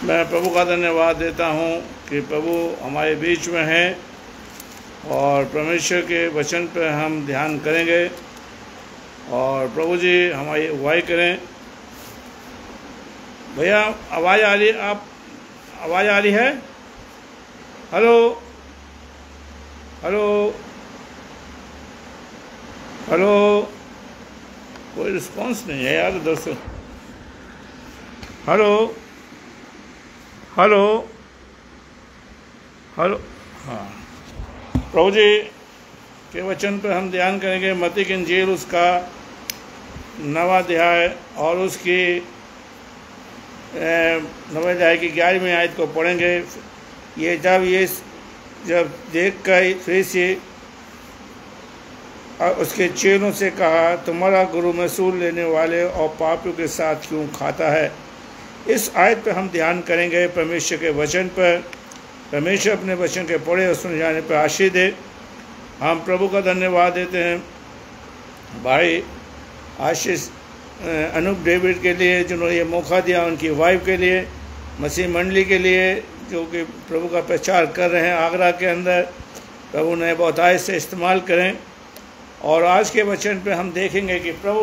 मैं प्रभु का धन्यवाद देता हूँ कि प्रभु हमारे बीच में हैं और परमेश्वर के वचन पर हम ध्यान करेंगे और प्रभु जी हमारी अगुवाई करें। भैया आवाज़ आ रही है? आप आवाज़ आ रही है? हेलो हेलो हेलो, कोई रिस्पॉन्स नहीं है यार दोस्तों। Hello hello hello. हाँ, प्रभु जी के वचन पर हम ध्यान करेंगे। मत्ती की इंजील उसका 9वां अध्याय और उसकी 9वें अध्याय की 11वीं आयत को पढ़ेंगे। ये जब देख कर फरीसी उसके चेलों से कहा, तुम्हारा गुरु मैसूर लेने वाले और पापियों के साथ क्यों खाता है। इस आयत पर हम ध्यान करेंगे, परमेश्वर के वचन पर। परमेश्वर अपने वचन के पढ़े और सुने जाने पर आशीष दे। हम प्रभु का धन्यवाद देते हैं भाई आशीष अनूप डेविड के लिए, जिन्होंने ये मौका दिया, उनकी वाइफ के लिए, मसीह मंडली के लिए जो कि प्रभु का प्रचार कर रहे हैं आगरा के अंदर। प्रभु ने बहुतायत से इस्तेमाल करें। और आज के वचन पे हम देखेंगे कि प्रभु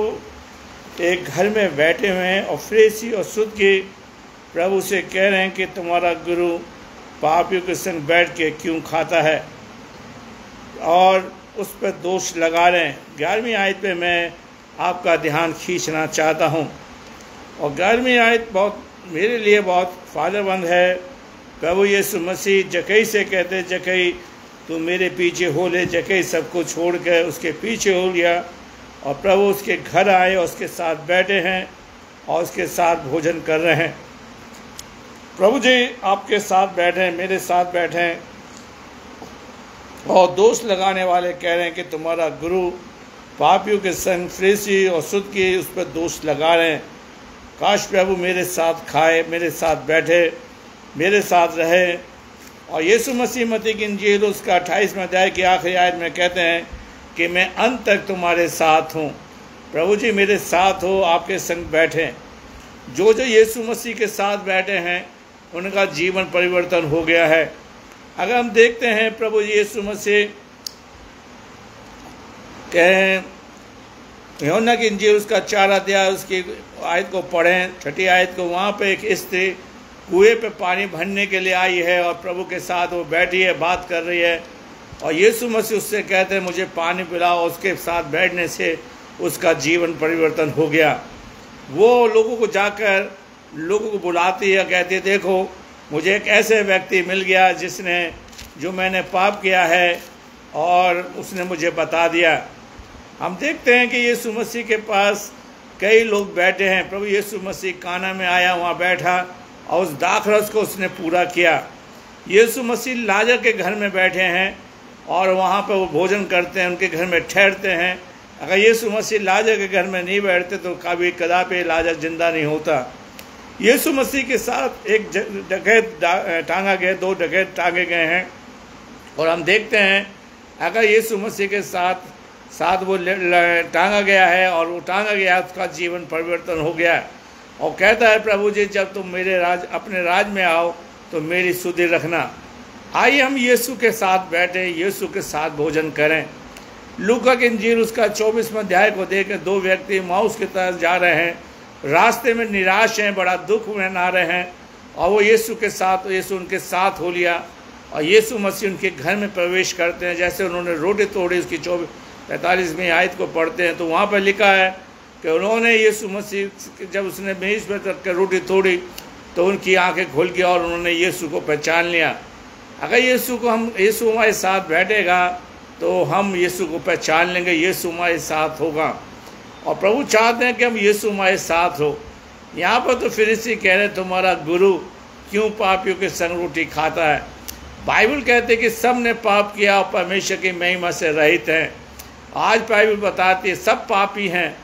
एक घर में बैठे हुए हैं और फरीसी और सदूकी प्रभु से कह रहे हैं कि तुम्हारा गुरु पापियों के संग बैठ के क्यों खाता है, और उस पर दोष लगा रहे हैं। 11वीं आयत पे मैं आपका ध्यान खींचना चाहता हूं। और 11वीं आयत मेरे लिए बहुत फायदेमंद है। प्रभु यीशु मसीह जकई से कहते, जकई तू मेरे पीछे हो ले। जकई सबको छोड़ कर उसके पीछे हो गया और प्रभु उसके घर आए और उसके साथ बैठे हैं और उसके साथ भोजन कर रहे हैं। प्रभु जी आपके साथ बैठे हैं, मेरे साथ बैठे हैं, और दोष लगाने वाले कह रहे हैं कि तुम्हारा गुरु पापियों के संग फरीसी और सदूकी उस पर दोष लगा रहे हैं। काश प्रभु मेरे साथ खाए, मेरे साथ बैठे, मेरे साथ रहे। और यीशु मसीह मत्ती की इंजील उसका 28वां अध्याय की आखिरी आयत में कहते हैं कि मैं अंत तक तुम्हारे साथ हूँ। प्रभु जी मेरे साथ हो, आपके संग बैठे। जो यीशु मसीह के साथ बैठे हैं उनका जीवन परिवर्तन हो गया है। अगर हम देखते हैं प्रभु यीशु मसीह कहें, यूहन्ना की इंजील उसका 4 अध्याय उसकी आयत को पढ़ें, 6ठी आयत को, वहाँ पे एक स्त्री कुएं पे पानी भरने के लिए आई है और प्रभु के साथ वो बैठी है, बात कर रही है। और यीशु मसीह उससे कहते हैं मुझे पानी पिलाओ। उसके साथ बैठने से उसका जीवन परिवर्तन हो गया। वो लोगों को जाकर लोगों को बुलाती है, कहती है देखो मुझे एक ऐसे व्यक्ति मिल गया जो मैंने पाप किया है और उसने मुझे बता दिया। हम देखते हैं कि यीशु मसीह के पास कई लोग बैठे हैं। प्रभु यीशु मसीह काना में आया, वहाँ बैठा और उस दाखरस को उसने पूरा किया। यीशु मसीह लाजर के घर में बैठे हैं और वहाँ पर वो भोजन करते हैं, उनके घर में ठहरते हैं। अगर यीशु मसीह लाजर के घर में नहीं बैठते तो कभी कदापि लाजर जिंदा नहीं होता। यीशु मसीह के साथ एक डकैत टांगा गया, 2 डकैत टांगे गए हैं। और हम देखते हैं अगर यीशु मसीह के साथ वो टांगा गया है और वो टांगा गया, उसका जीवन परिवर्तन हो गया। और कहता है प्रभु जी जब तुम अपने राज में आओ तो मेरी सुधि रखना। आइए हम यीशु के साथ बैठे, यीशु के साथ भोजन करें। लूका की इंजील उसका 24वां अध्याय को देखें। 2 व्यक्ति माउस की तरफ जा रहे हैं, रास्ते में निराश हैं, बड़ा दुख मना रहे हैं, और वो यीशु उनके साथ हो लिया। और यीशु मसीह उनके घर में प्रवेश करते हैं। जैसे उन्होंने रोटी तोड़ी, उसकी 45वीं आयत को पढ़ते हैं तो वहाँ पर लिखा है कि उन्होंने यीशु मसीह जब उसने मेज पर रख कर रोटी तोड़ी तो उनकी आंखें खुल गई और उन्होंने यीशु को पहचान लिया। अगर यीशु हमारे साथ बैठेगा तो हम यीशु को पहचान लेंगे, यीशु हमारे साथ होगा। और प्रभु चाहते हैं कि हम यीशु हमारे साथ हो। यहाँ पर तो फरीसी कह रहे तुम्हारा गुरु क्यों पापियों के संग रोटी खाता है। बाइबल कहते कि सब ने पाप किया और परमेश्वर की महिमा से रहित हैं। आज बाइबल बताती है सब पापी हैं।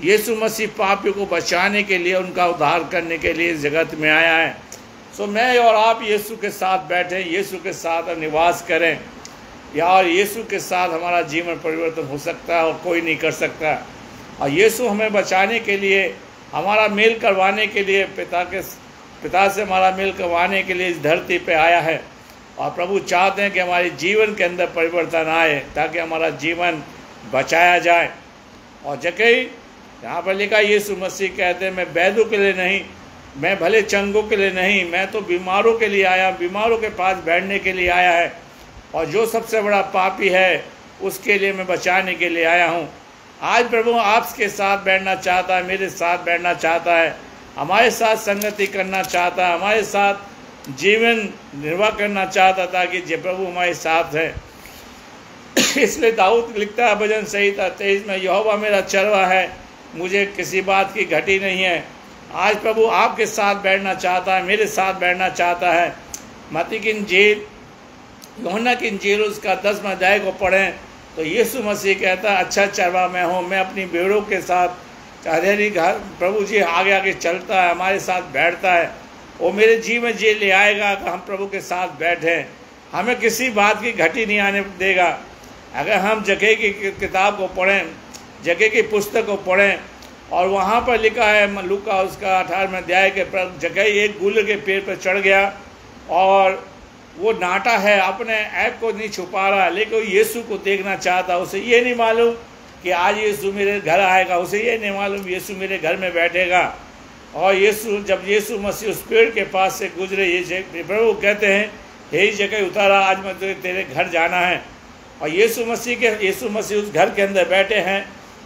यीशु मसीह पापियों को बचाने के लिए, उनका उद्धार करने के लिए इस जगत में आया है। सो मैं और आप यीशु के साथ बैठें, यीशु के साथ निवास करें। यार यीशु के साथ हमारा जीवन परिवर्तन हो सकता है और कोई नहीं कर सकता। और यीशु हमें बचाने के लिए, हमारा मेल करवाने के लिए पिता के पिता से हमारा मेल करवाने के लिए इस धरती पे आया है। और प्रभु चाहते हैं कि हमारे जीवन के अंदर परिवर्तन आए ताकि हमारा जीवन बचाया जाए। और जकई यहाँ पर लिखा, यीशु मसीह कहते हैं, मैं वैद्यों के लिए नहीं, मैं भले चंगों के लिए नहीं, मैं तो बीमारों के लिए आया, बीमारों के पास बैठने के लिए आया है। और जो सबसे बड़ा पापी है उसके लिए मैं बचाने के लिए आया हूँ। आज प्रभु आपके साथ बैठना चाहता है, मेरे साथ बैठना चाहता है, हमारे साथ संगति करना चाहता है, हमारे साथ जीवन निर्वाह करना चाहता था कि जे प्रभु हमारे साथ है। इसलिए दाऊद लिखता है भजन संहिता 23 में, यहोवा मेरा चरवा है, मुझे किसी बात की घटी नहीं है। आज प्रभु आपके साथ बैठना चाहता है, मेरे साथ बैठना चाहता है। मत्ती की इंजील, यूहन्ना की इंजील उसका 10वां अध्याय को पढ़ें तो यीशु मसीह कहता है, अच्छा चरवा मैं हूँ, मैं अपनी भेड़ों के साथ हरियाली घर प्रभु जी आगे आगे चलता है, हमारे साथ बैठता है। वो मेरे जी में जी ले आएगा कि हम प्रभु के साथ बैठें, हमें किसी बात की घटी नहीं आने देगा। अगर हम जगह की किताब को पढ़ें, जगह की पुस्तक को पढ़ें, और वहाँ पर लिखा है लूका उसका 18वें अध्याय के जगह एक गुल के पेड़ पर चढ़ गया और वो नाटा है, अपने ऐप को नहीं छुपा रहा, लेकिन यीशु को देखना चाहता। उसे ये नहीं मालूम कि आज यीशु मेरे घर आएगा, उसे ये नहीं मालूम यीशु मेरे घर में बैठेगा। और जब यीशु मसीह उस पेड़ के पास से गुजरे, ये प्रभु कहते हैं, यही जगह उतारा, आज मैं तेरे घर जाना है। और यीशु मसीह उस घर के अंदर बैठे हैं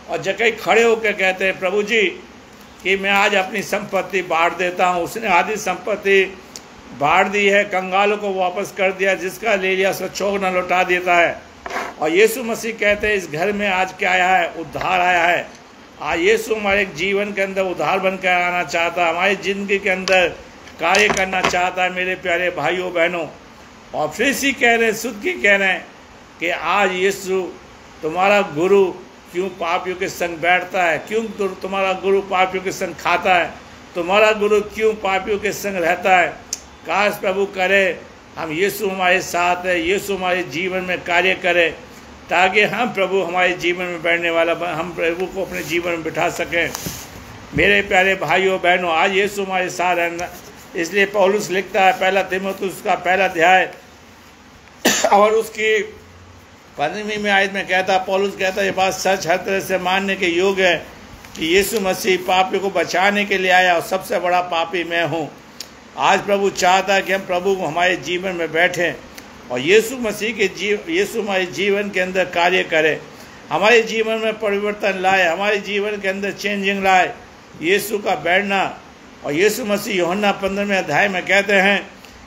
और जगह खड़े होकर कहते हैं, प्रभु जी कि मैं आज अपनी संपत्ति बांट देता हूँ। उसने आधी संपत्ति बांट दी है, कंगालों को वापस कर दिया, जिसका ले लिया उसको चौगुना लौटा देता है। और यीशु मसीह कहते हैं, इस घर में आज क्या आया है? उद्धार आया है। आज यीशु हमारे जीवन के अंदर उद्धार बनकर आना चाहता है, हमारी ज़िंदगी के अंदर कार्य करना चाहता है मेरे प्यारे भाइयों बहनों। और फिर से कह रहे हैं, शुद्ध की कह रहे हैं कि आज यीशु तुम्हारा गुरु क्यों पापियों के संग बैठता है, क्यों तुम्हारा गुरु पापियों के संग खाता है, तुम्हारा गुरु क्यों पापियों के संग रहता है। काश प्रभु करे हम यीशु हमारे साथ है, यीशु हमारे जीवन में कार्य करे, ताकि हम प्रभु हमारे जीवन में बैठने वाला, हम प्रभु को अपने जीवन में बिठा सकें। मेरे प्यारे भाइयों बहनों, आज यीशु हमारे साथ है। इसलिए पौलुस लिखता है, पहला तीमुथियुस का पहला अध्याय और उसकी 15वीं में आयत में कहता, पौलुस कहता, ये बात सच हर तरह से मानने के योग्य है कि यीशु मसीह पापियों को बचाने के लिए आया और सबसे बड़ा पापी मैं हूँ। आज प्रभु चाहता है कि हम प्रभु को हमारे जीवन में बैठें और यीशु हमारे जीवन के अंदर कार्य करे, हमारे जीवन में परिवर्तन लाए, हमारे जीवन के अंदर चेंजिंग लाए, यीशु का बैठना। और यीशु मसीह यूहन्ना 15वें अध्याय में कहते हैं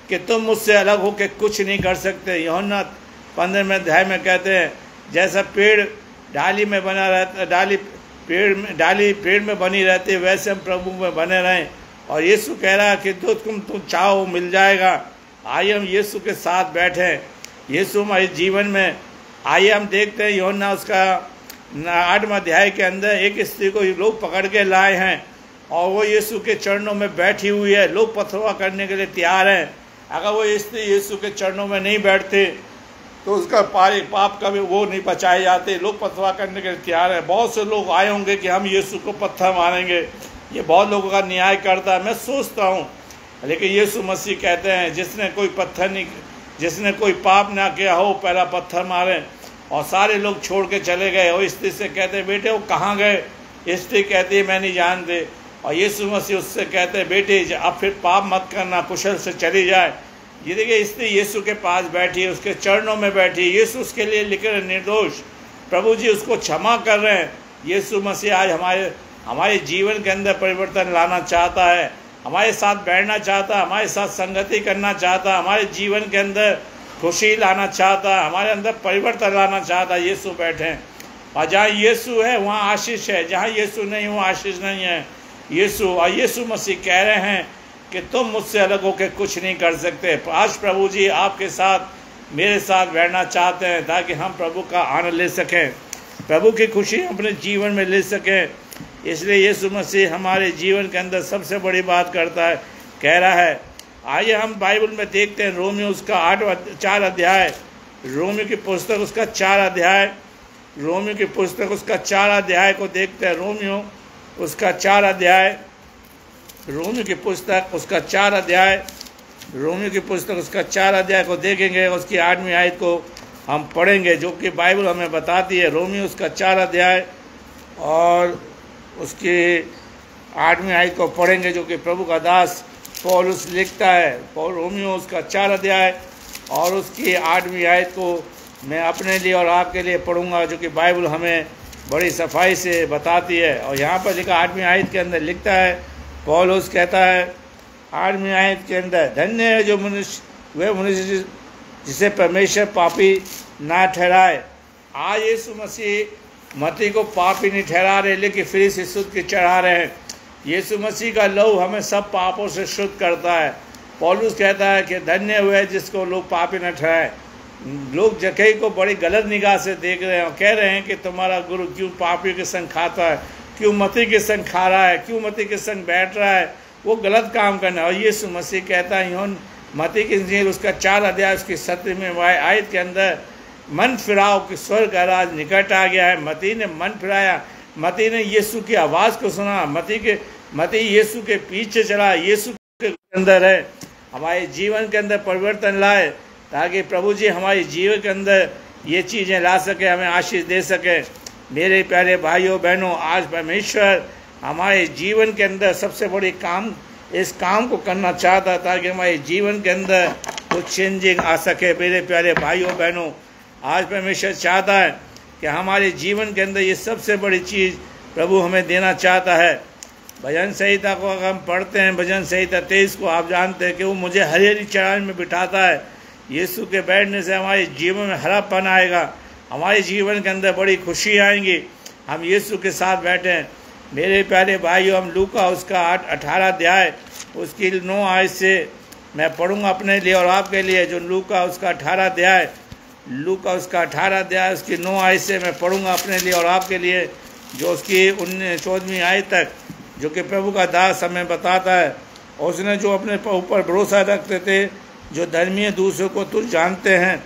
कि तुम मुझसे अलग होकर कुछ नहीं कर सकते। यूहन्ना 15वें अध्याय में कहते हैं, जैसा पेड़ डाली में बना रहता, डाली पेड़ में बनी रहती है, वैसे हम प्रभु में बने रहें। और यीशु कह रहा है कि जो तुम चाहो मिल जाएगा। आइए हम यीशु के साथ बैठें, यीशु हमारे जीवन में। आइए हम देखते हैं यूहन्ना उसका 8वां अध्याय के अंदर एक स्त्री को लोग पकड़ के लाए हैं और वो यीशु के चरणों में बैठी हुई है, लोग पथरवा करने के लिए तैयार हैं। अगर वो स्त्री यीशु के चरणों में नहीं बैठते तो उसका पाप का भी वो नहीं बचाए जाते, लोग पथरवा करने के लिए तैयार हैं। बहुत से लोग आए होंगे कि हम यीशु को पत्थर मारेंगे, ये बहुत लोगों का न्याय करता है, मैं सोचता हूँ। लेकिन यीशु मसीह कहते हैं, जिसने कोई पाप ना किया हो पहला पत्थर मारे। और सारे लोग छोड़ के चले गए। और स्त्री से कहते हैं, बेटे वो कहाँ गए? स्त्री कहती है, मैं नहीं जानते। और यीशु मसीह उससे कहते हैं, बेटे अब फिर पाप मत करना, कुशल से चली जाए। ये देखिए, स्त्री यीशु के पास बैठी है, उसके चरणों में बैठी, यीशु उसके लिए लिख रहे निर्दोष, प्रभु जी उसको क्षमा कर रहे हैं। यीशु मसीह आज हमारे जीवन के अंदर परिवर्तन लाना चाहता है, हमारे साथ बैठना चाहता है, हमारे साथ संगति करना चाहता है, हमारे जीवन के अंदर खुशी लाना चाहता है, हमारे अंदर परिवर्तन लाना चाहता है। यीशु बैठे, और जहाँ यीशु है वहाँ आशीष है, जहाँ यीशु नहीं वहाँ आशीष नहीं है। यीशु मसीह कह रहे हैं कि तुम मुझसे अलग होकर कुछ नहीं कर सकते। आज प्रभु जी आपके साथ मेरे साथ बैठना चाहते हैं ताकि हम प्रभु का आनंद ले सकें, प्रभु की खुशी अपने जीवन में ले सकें। इसलिए यीशु मसीह हमारे जीवन के अंदर सबसे बड़ी बात करता है, कह रहा है। आइए हम बाइबल में देखते हैं, रोमियो उसका 4 अध्याय, रोमियो की पुस्तक उसका 4 अध्याय, रोमियो की पुस्तक उसका 4 अध्याय को देखते हैं। रोमियो उसका 4 अध्याय रोमियो की पुस्तक उसका 4 अध्याय, रोमियो की पुस्तक उसका 4 अध्याय को देखेंगे, उसकी 8वीं आयत को हम पढ़ेंगे, जो कि बाइबल हमें बताती है। रोमियो उसका 4 अध्याय और उसकी 8वीं आयत को पढ़ेंगे, जो कि प्रभु का दास पौलुस लिखता है। रोमियो उसका 4 अध्याय और उसकी 8वीं आयत को मैं अपने लिए और आपके लिए पढ़ूंगा, जो कि बाइबल हमें बड़ी सफाई से बताती है। और यहाँ पर लिखा 8वीं आयत के अंदर लिखता है, पौलुस कहता है 8वीं आयत के अंदर, धन्य है जो मनुष्य, वे मनुष्य जिसे परमेश्वर पापी ना ठहराए। आज यीशु मसीह मती को पापी नहीं ठहरा रहे, लेकिन फिर से शुद्ध के चढ़ा रहे हैं। यीशु मसीह का लहू हमें सब पापों से शुद्ध करता है। पौलुस कहता है कि धन्य हुए जिसको लोग पापी न ठहराए। लोग जकई को बड़ी गलत निगाह से देख रहे हैं और कह रहे हैं कि तुम्हारा गुरु क्यों पापी के संग खाता है, क्यों मती के संग खा रहा है, क्यों मती के संग बैठ रहा है, वो गलत काम करना है। और यीशु मसीह कहता है यूहन्ना मती की इंजील उसका 4 अध्याय उसकी 17वीं आयत के अंदर, मन फिराओ कि स्वर्ग का राज निकट आ गया है। मती ने मन फिराया, मती ने यीशु की आवाज़ को सुना, मती यीशु के पीछे चला, यीशु के अंदर है। हमारे जीवन के अंदर परिवर्तन लाए, ताकि प्रभु जी हमारे जीवन के अंदर ये चीज़ें ला सके, हमें आशीष दे सके। मेरे प्यारे भाइयों बहनों, आज परमेश्वर हमारे जीवन के अंदर सबसे बड़ी काम, इस काम को करना चाहता है, ताकि हमारे जीवन के अंदर कुछ चेंजिंग आ सके। मेरे प्यारे भाइयों बहनों, आज परमेश्वर चाहता है कि हमारे जीवन के अंदर ये सबसे बड़ी चीज़ प्रभु हमें देना चाहता है। भजन संहिता को अगर हम पढ़ते हैं, भजन संहिता 23 को, आप जानते हैं कि वो मुझे हरी हरी चट्टान में बिठाता है। यीशु के बैठने से हमारे जीवन में हरापन आएगा, हमारे जीवन के अंदर बड़ी खुशी आएंगी, हम यीशु के साथ बैठें। मेरे प्यारे भाइयों, हम लूका उसका 18 अध्याय उसकी 9 आयत से मैं पढ़ूंगा अपने लिए और आपके लिए। जो लूका उसका 18 अध्याय, लूका उसका 18 अध्याय उसकी 9 आयत से मैं पढ़ूंगा अपने लिए और आपके लिए, जो उसकी 14वीं आयत तक, जो कि प्रभु का दास हमें बताता है। उसने जो अपने ऊपर भरोसा रखते थे, जो धर्मीय दूसरों को तुझ जानते हैं,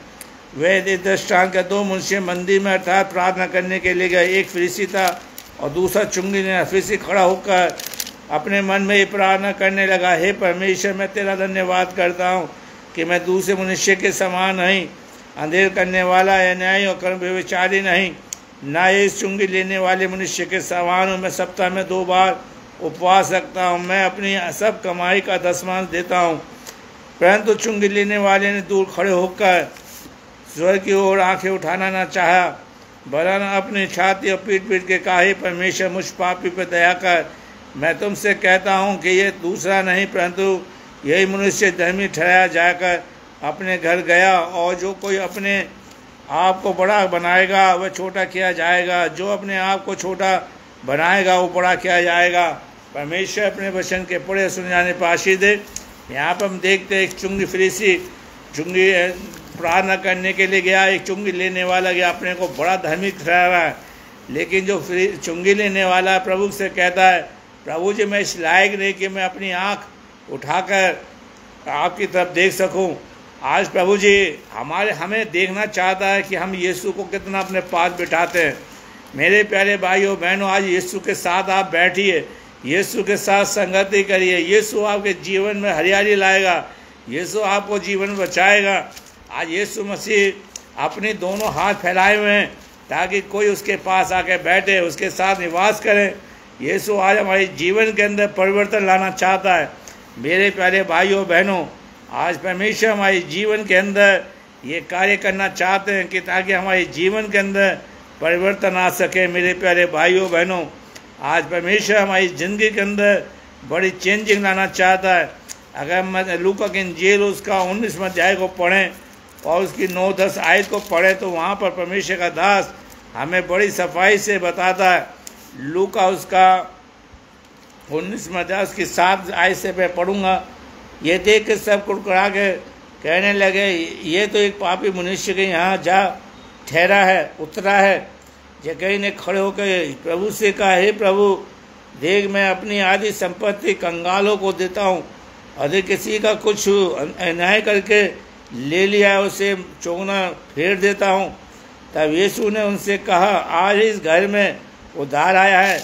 वे दृष्टांत के 2 मनुष्य मंदिर में अर्थात प्रार्थना करने के लिए गए। एक फरीसी था और दूसरा चुंगी ने। फरीसी खड़ा होकर अपने मन में ये प्रार्थना करने लगा, हे परमेश्वर, मैं तेरा धन्यवाद करता हूँ कि मैं दूसरे मनुष्य के समान नहीं, अंधेर करने वाला या न्याय और कर्म व्यभिचारी नहीं, ना इस चुंगी लेने वाले मनुष्य के समान हूँ। मैं सप्ताह में 2 बार उपवास रखता हूँ, मैं अपनी सब कमाई का 10वांश देता हूँ। परंतु चुंगी लेने वाले ने दूर खड़े होकर स्वर्ग की ओर आंखें उठाना न चाहा, वरन अपनी छाती और पीट पीट के कहा, हे परमेश्वर, मुझ पापी पर दया कर। मैं तुमसे कहता हूँ कि ये दूसरा नहीं, परंतु यही मनुष्य धर्मी ठहराया जाकर अपने घर गया। और जो कोई अपने आप को बड़ा बनाएगा वह छोटा किया जाएगा, जो अपने आप को छोटा बनाएगा वो बड़ा किया जाएगा। परमेश्वर अपने वचन के पढ़े सुन जाने पर आशीष दे। यहाँ पर हम देखते हैं एक चुंगी फरीसी चुंगी प्रार्थना करने के लिए गया, एक चुंगी लेने वाला गया, अपने को बड़ा धार्मिक ठहरा है। लेकिन जो चुंगी लेने वाला प्रभु से कहता है, प्रभु जी मैं इस लायक नहीं कि मैं अपनी आँख उठाकर आपकी तरफ देख सकूं। आज प्रभु जी हमें देखना चाहता है कि हम यीशु को कितना अपने पास बिठाते हैं। मेरे प्यारे भाइयों बहनों, आज यीशु के साथ आप बैठिए, यीशु के साथ संगति करिए। यीशु आपके जीवन में हरियाली लाएगा, यीशु आपको जीवन बचाएगा। आज यीशु मसीह अपने दोनों हाथ फैलाए हुए हैं ताकि कोई उसके पास आके बैठे, उसके साथ निवास करे। यीशु आज हमारे जीवन के अंदर परिवर्तन लाना चाहता है। मेरे प्यारे भाइयों बहनों, आज परमेश्वर हमारे जीवन के अंदर ये कार्य करना चाहते हैं कि ताकि हमारे जीवन के अंदर परिवर्तन आ सके। मेरे प्यारे भाइयों बहनों, आज परमेश्वर हमारी ज़िंदगी के अंदर बड़ी चेंजिंग लाना चाहता है। अगर हम लूका की इंजील उसका 19वां अध्याय को पढ़ें और उसकी 9-10 आयत को पढ़ें, तो वहाँ पर परमेश्वर का दास हमें बड़ी सफाई से बताता है। लूका उसका 19वां अध्याय उसकी 7 आयत से मैं पढ़ूँगा। ये देख के सब कुड़कुड़ा के कहने लगे, ये तो एक पापी मनुष्य के यहाँ जा ठहरा है, उतरा है। जकई ने खड़े होकर प्रभु से कहा, हे प्रभु, देख मैं अपनी आधी संपत्ति कंगालों को देता हूँ, यदि किसी का कुछ अन्याय करके ले लिया है उसे चौगुना फेर देता हूँ। तब यीशु ने उनसे कहा, आज इस घर में उद्धार आया है,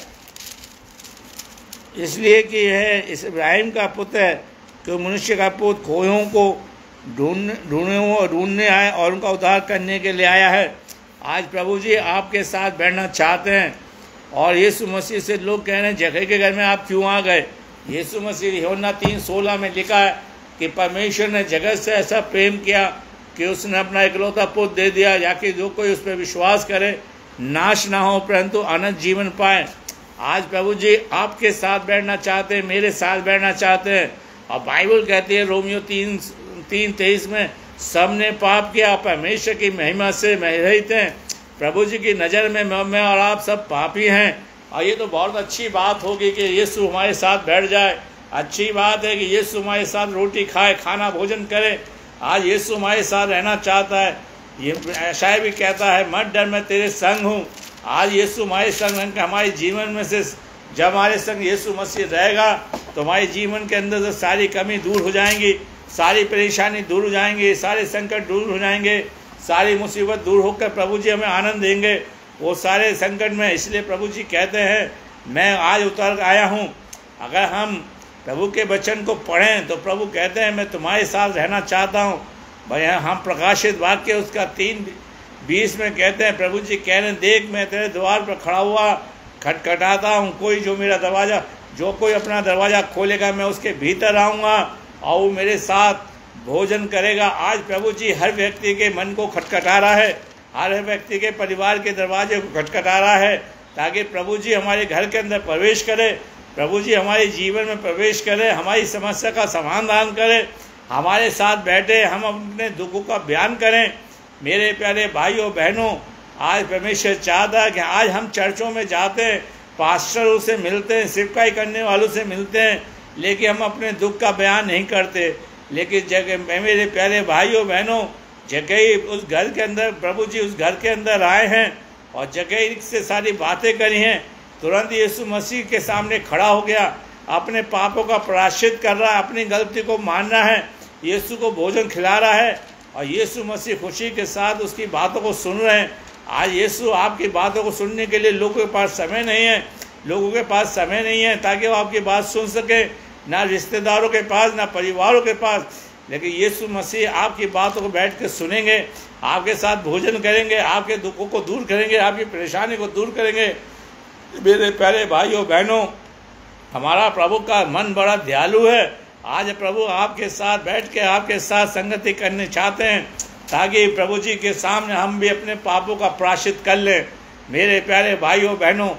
इसलिए कि यह इस इब्राहिम का पुत्र है, कि मनुष्य का पुत्र खोयों को ढूंढने आए और उनका उद्धार करने के लिए आया है। आज प्रभु जी आपके साथ बैठना चाहते हैं, और यीशु मसीह से लोग कह रहे हैं जगह के घर में आप क्यों आ गए। यीशु मसीह यूहन्ना 3:16 में लिखा है कि परमेश्वर ने जगत से ऐसा प्रेम किया कि उसने अपना इकलौता पुत्र दे दिया, याकि जो कोई उस पर विश्वास करे नाश ना हो परंतु अनंत जीवन पाए। आज प्रभु जी आपके साथ बैठना चाहते हैं, मेरे साथ बैठना चाहते हैं। और बाइबल कहती है रोमियो 3:23 में, सबने पाप किया, परमेश्वर की महिमा से रहित हैं। प्रभु जी की नज़र में मैं और आप सब पापी हैं। और ये तो बहुत अच्छी बात होगी कि यीशु हमारे साथ बैठ जाए। अच्छी बात है कि यीशु हमारे साथ रोटी खाए, खाना भोजन करे। आज यीशु हमारे साथ रहना चाहता है। ये यशायाह भी कहता है, मत डर मैं तेरे संग हूँ। आज यीशु हमारे संग, हमारे जीवन में से जब हमारे संग यीशु मसीह रहेगा तो हमारे जीवन के अंदर से सारी कमी दूर हो जाएंगी, सारी परेशानी दूर हो जाएंगी, सारे संकट दूर हो जाएंगे, सारी मुसीबत दूर होकर प्रभु जी हमें आनंद देंगे वो सारे संकट में। इसलिए प्रभु जी कहते हैं मैं आज उतर आया हूँ। अगर हम प्रभु के वचन को पढ़ें तो प्रभु कहते हैं मैं तुम्हारे साथ रहना चाहता हूँ। भाई हम प्रकाशित वाक्य उसका 3:20 में कहते हैं, प्रभु जी कह रहे हैं देख मैं तेरे द्वार पर खड़ा हुआ खटखटाता हूँ, कोई जो कोई अपना दरवाज़ा खोलेगा मैं उसके भीतर आऊँगा और वो मेरे साथ भोजन करेगा। आज प्रभु जी हर व्यक्ति के मन को खटखटा रहा है, हर व्यक्ति के परिवार के दरवाजे को खटखटा रहा है, ताकि प्रभु जी हमारे घर के अंदर प्रवेश करे, प्रभु जी हमारे जीवन में प्रवेश करे, हमारी समस्या का समाधान करे, हमारे साथ बैठे, हम अपने दुखों का बयान करें। मेरे प्यारे भाइयों बहनों, आज परमेश्वर चाहता है कि आज हम चर्चों में जाते हैं, पास्टरों से मिलते हैं, सेवकाई करने वालों से मिलते हैं, लेकिन हम अपने दुख का बयान नहीं करते। लेकिन जगह मेरे प्यारे भाइयों बहनों, जगह उस घर के अंदर प्रभु जी उस घर के अंदर आए हैं और जगह से सारी बातें करी हैं। तुरंत यीशु मसीह के सामने खड़ा हो गया, अपने पापों का प्रायश्चित कर रहा है, अपनी गलती को मान रहा है, यीशु को भोजन खिला रहा है और यीशु मसीह खुशी के साथ उसकी बातों को सुन रहे हैं। आज यीशु आपकी बातों को सुनने के लिए लोगों के पास समय नहीं है, लोगों के पास समय नहीं है ताकि वो आपकी बात सुन सके, ना रिश्तेदारों के पास ना परिवारों के पास। लेकिन यीशु मसीह आपकी बातों को बैठ के सुनेंगे, आपके साथ भोजन करेंगे, आपके दुखों को दूर करेंगे, आपकी परेशानी को दूर करेंगे। मेरे प्यारे भाइयों बहनों, हमारा प्रभु का मन बड़ा दयालु है। आज प्रभु आपके साथ बैठ के आपके साथ संगति करने चाहते हैं, ताकि प्रभु जी के सामने हम भी अपने पापों का प्रायश्चित कर लें। मेरे प्यारे भाइयों बहनों,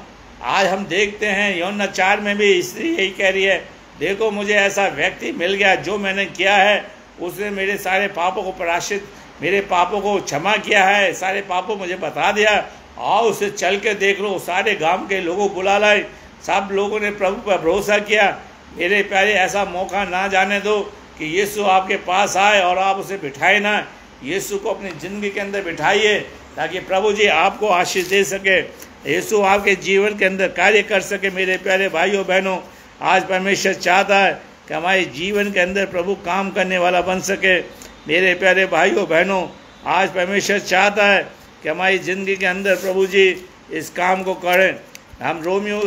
आज हम देखते हैं यूहन्ना 4 में भी स्त्री यही कह रही है, देखो मुझे ऐसा व्यक्ति मिल गया, जो मैंने किया है उसने मेरे सारे पापों को प्रायश्चित, मेरे पापों को क्षमा किया है, सारे पापों मुझे बता दिया। आओ उसे चल के देख लो। सारे गांव के लोगों को बुला लाए, सब लोगों ने प्रभु पर भरोसा किया। मेरे प्यारे, ऐसा मौका ना जाने दो कि यीशु आपके पास आए और आप उसे बिठाए ना। यीशु को अपनी ज़िंदगी के अंदर बिठाइए, ताकि प्रभु जी आपको आशीष दे सके, यीशु आपके जीवन के अंदर कार्य कर सके। मेरे प्यारे भाइयों बहनों, आज परमेश्वर चाहता है कि हमारे जीवन के अंदर प्रभु काम करने वाला बन सके। मेरे प्यारे भाइयों बहनों, आज परमेश्वर चाहता है कि हमारी ज़िंदगी के अंदर प्रभु जी इस काम को करें। हम रोमियो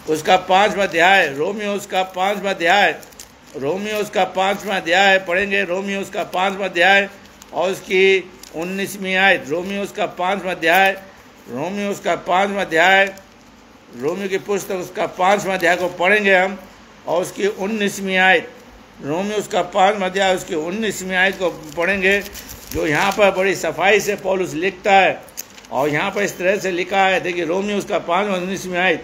उसका 5वां अध्याय पढ़ेंगे। रोमियो उसका 5वां अध्याय और उसकी 19वीं आयत। रोमियो उसका 5वां अध्याय रोमियो की पुस्तक उसका 5वां अध्याय को पढ़ेंगे हम और उसकी 19वीं आयत। रोमियो उसका 5वां अध्याय उसकी 19वीं आयत को पढ़ेंगे, जो यहाँ पर बड़ी सफाई से पौलुस लिखता है। और यहाँ पर इस तरह से लिखा है, देखिए रोमियो उसका 5वां 19वीं आयत,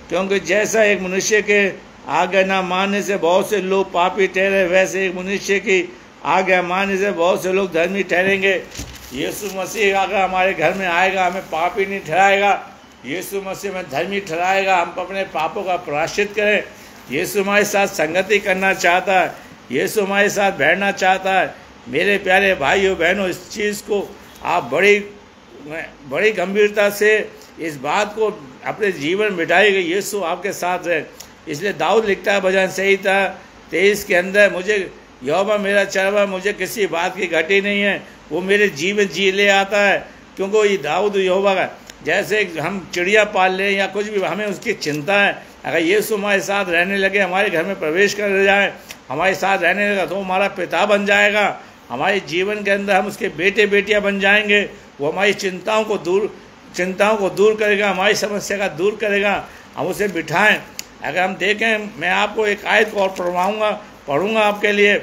क्योंकि जैसा एक मनुष्य के आज्ञा न मानने से बहुत से लोग पापी ठहरे, वैसे एक मनुष्य की आज्ञा मानने से बहुत से लोग धर्मी ठहरेंगे। यीशु मसीह अगर हमारे घर में आएगा, हमें पापी नहीं ठहराएगा, यीशु मसीह में धर्मी ठहराएगा। हम अपने पापों का प्रायश्चित करें। यीशु हमारे साथ संगति करना चाहता है, यीशु हमारे साथ बैठना चाहता है। मेरे प्यारे भाइयों बहनों, इस चीज़ को आप बड़ी गंभीरता से इस बात को अपने जीवन में बिठाइएगा, यीशु आपके साथ है। इसलिए दाऊद लिखता है भजन संहिता 23 के अंदर, मुझे यहोवा मेरा चरवाहा, मुझे किसी बात की घटी नहीं है, वो मेरे जीवन जी ले आता है। क्योंकि ये दाऊद यहोवा का जैसे हम चिड़िया पाल लें या कुछ भी, हमें उसकी चिंता है। अगर यीशु हमारे साथ रहने लगे, हमारे घर में प्रवेश कर जाए, हमारे साथ रहने लगा, तो हमारा पिता बन जाएगा। हमारे जीवन के अंदर हम उसके बेटे बेटियां बन जाएंगे। वो हमारी चिंताओं को दूर करेगा, हमारी समस्या का दूर करेगा। हम उसे बिठाएं। अगर हम देखें, मैं आपको एक आयत को और पढ़ूंगा आपके लिए,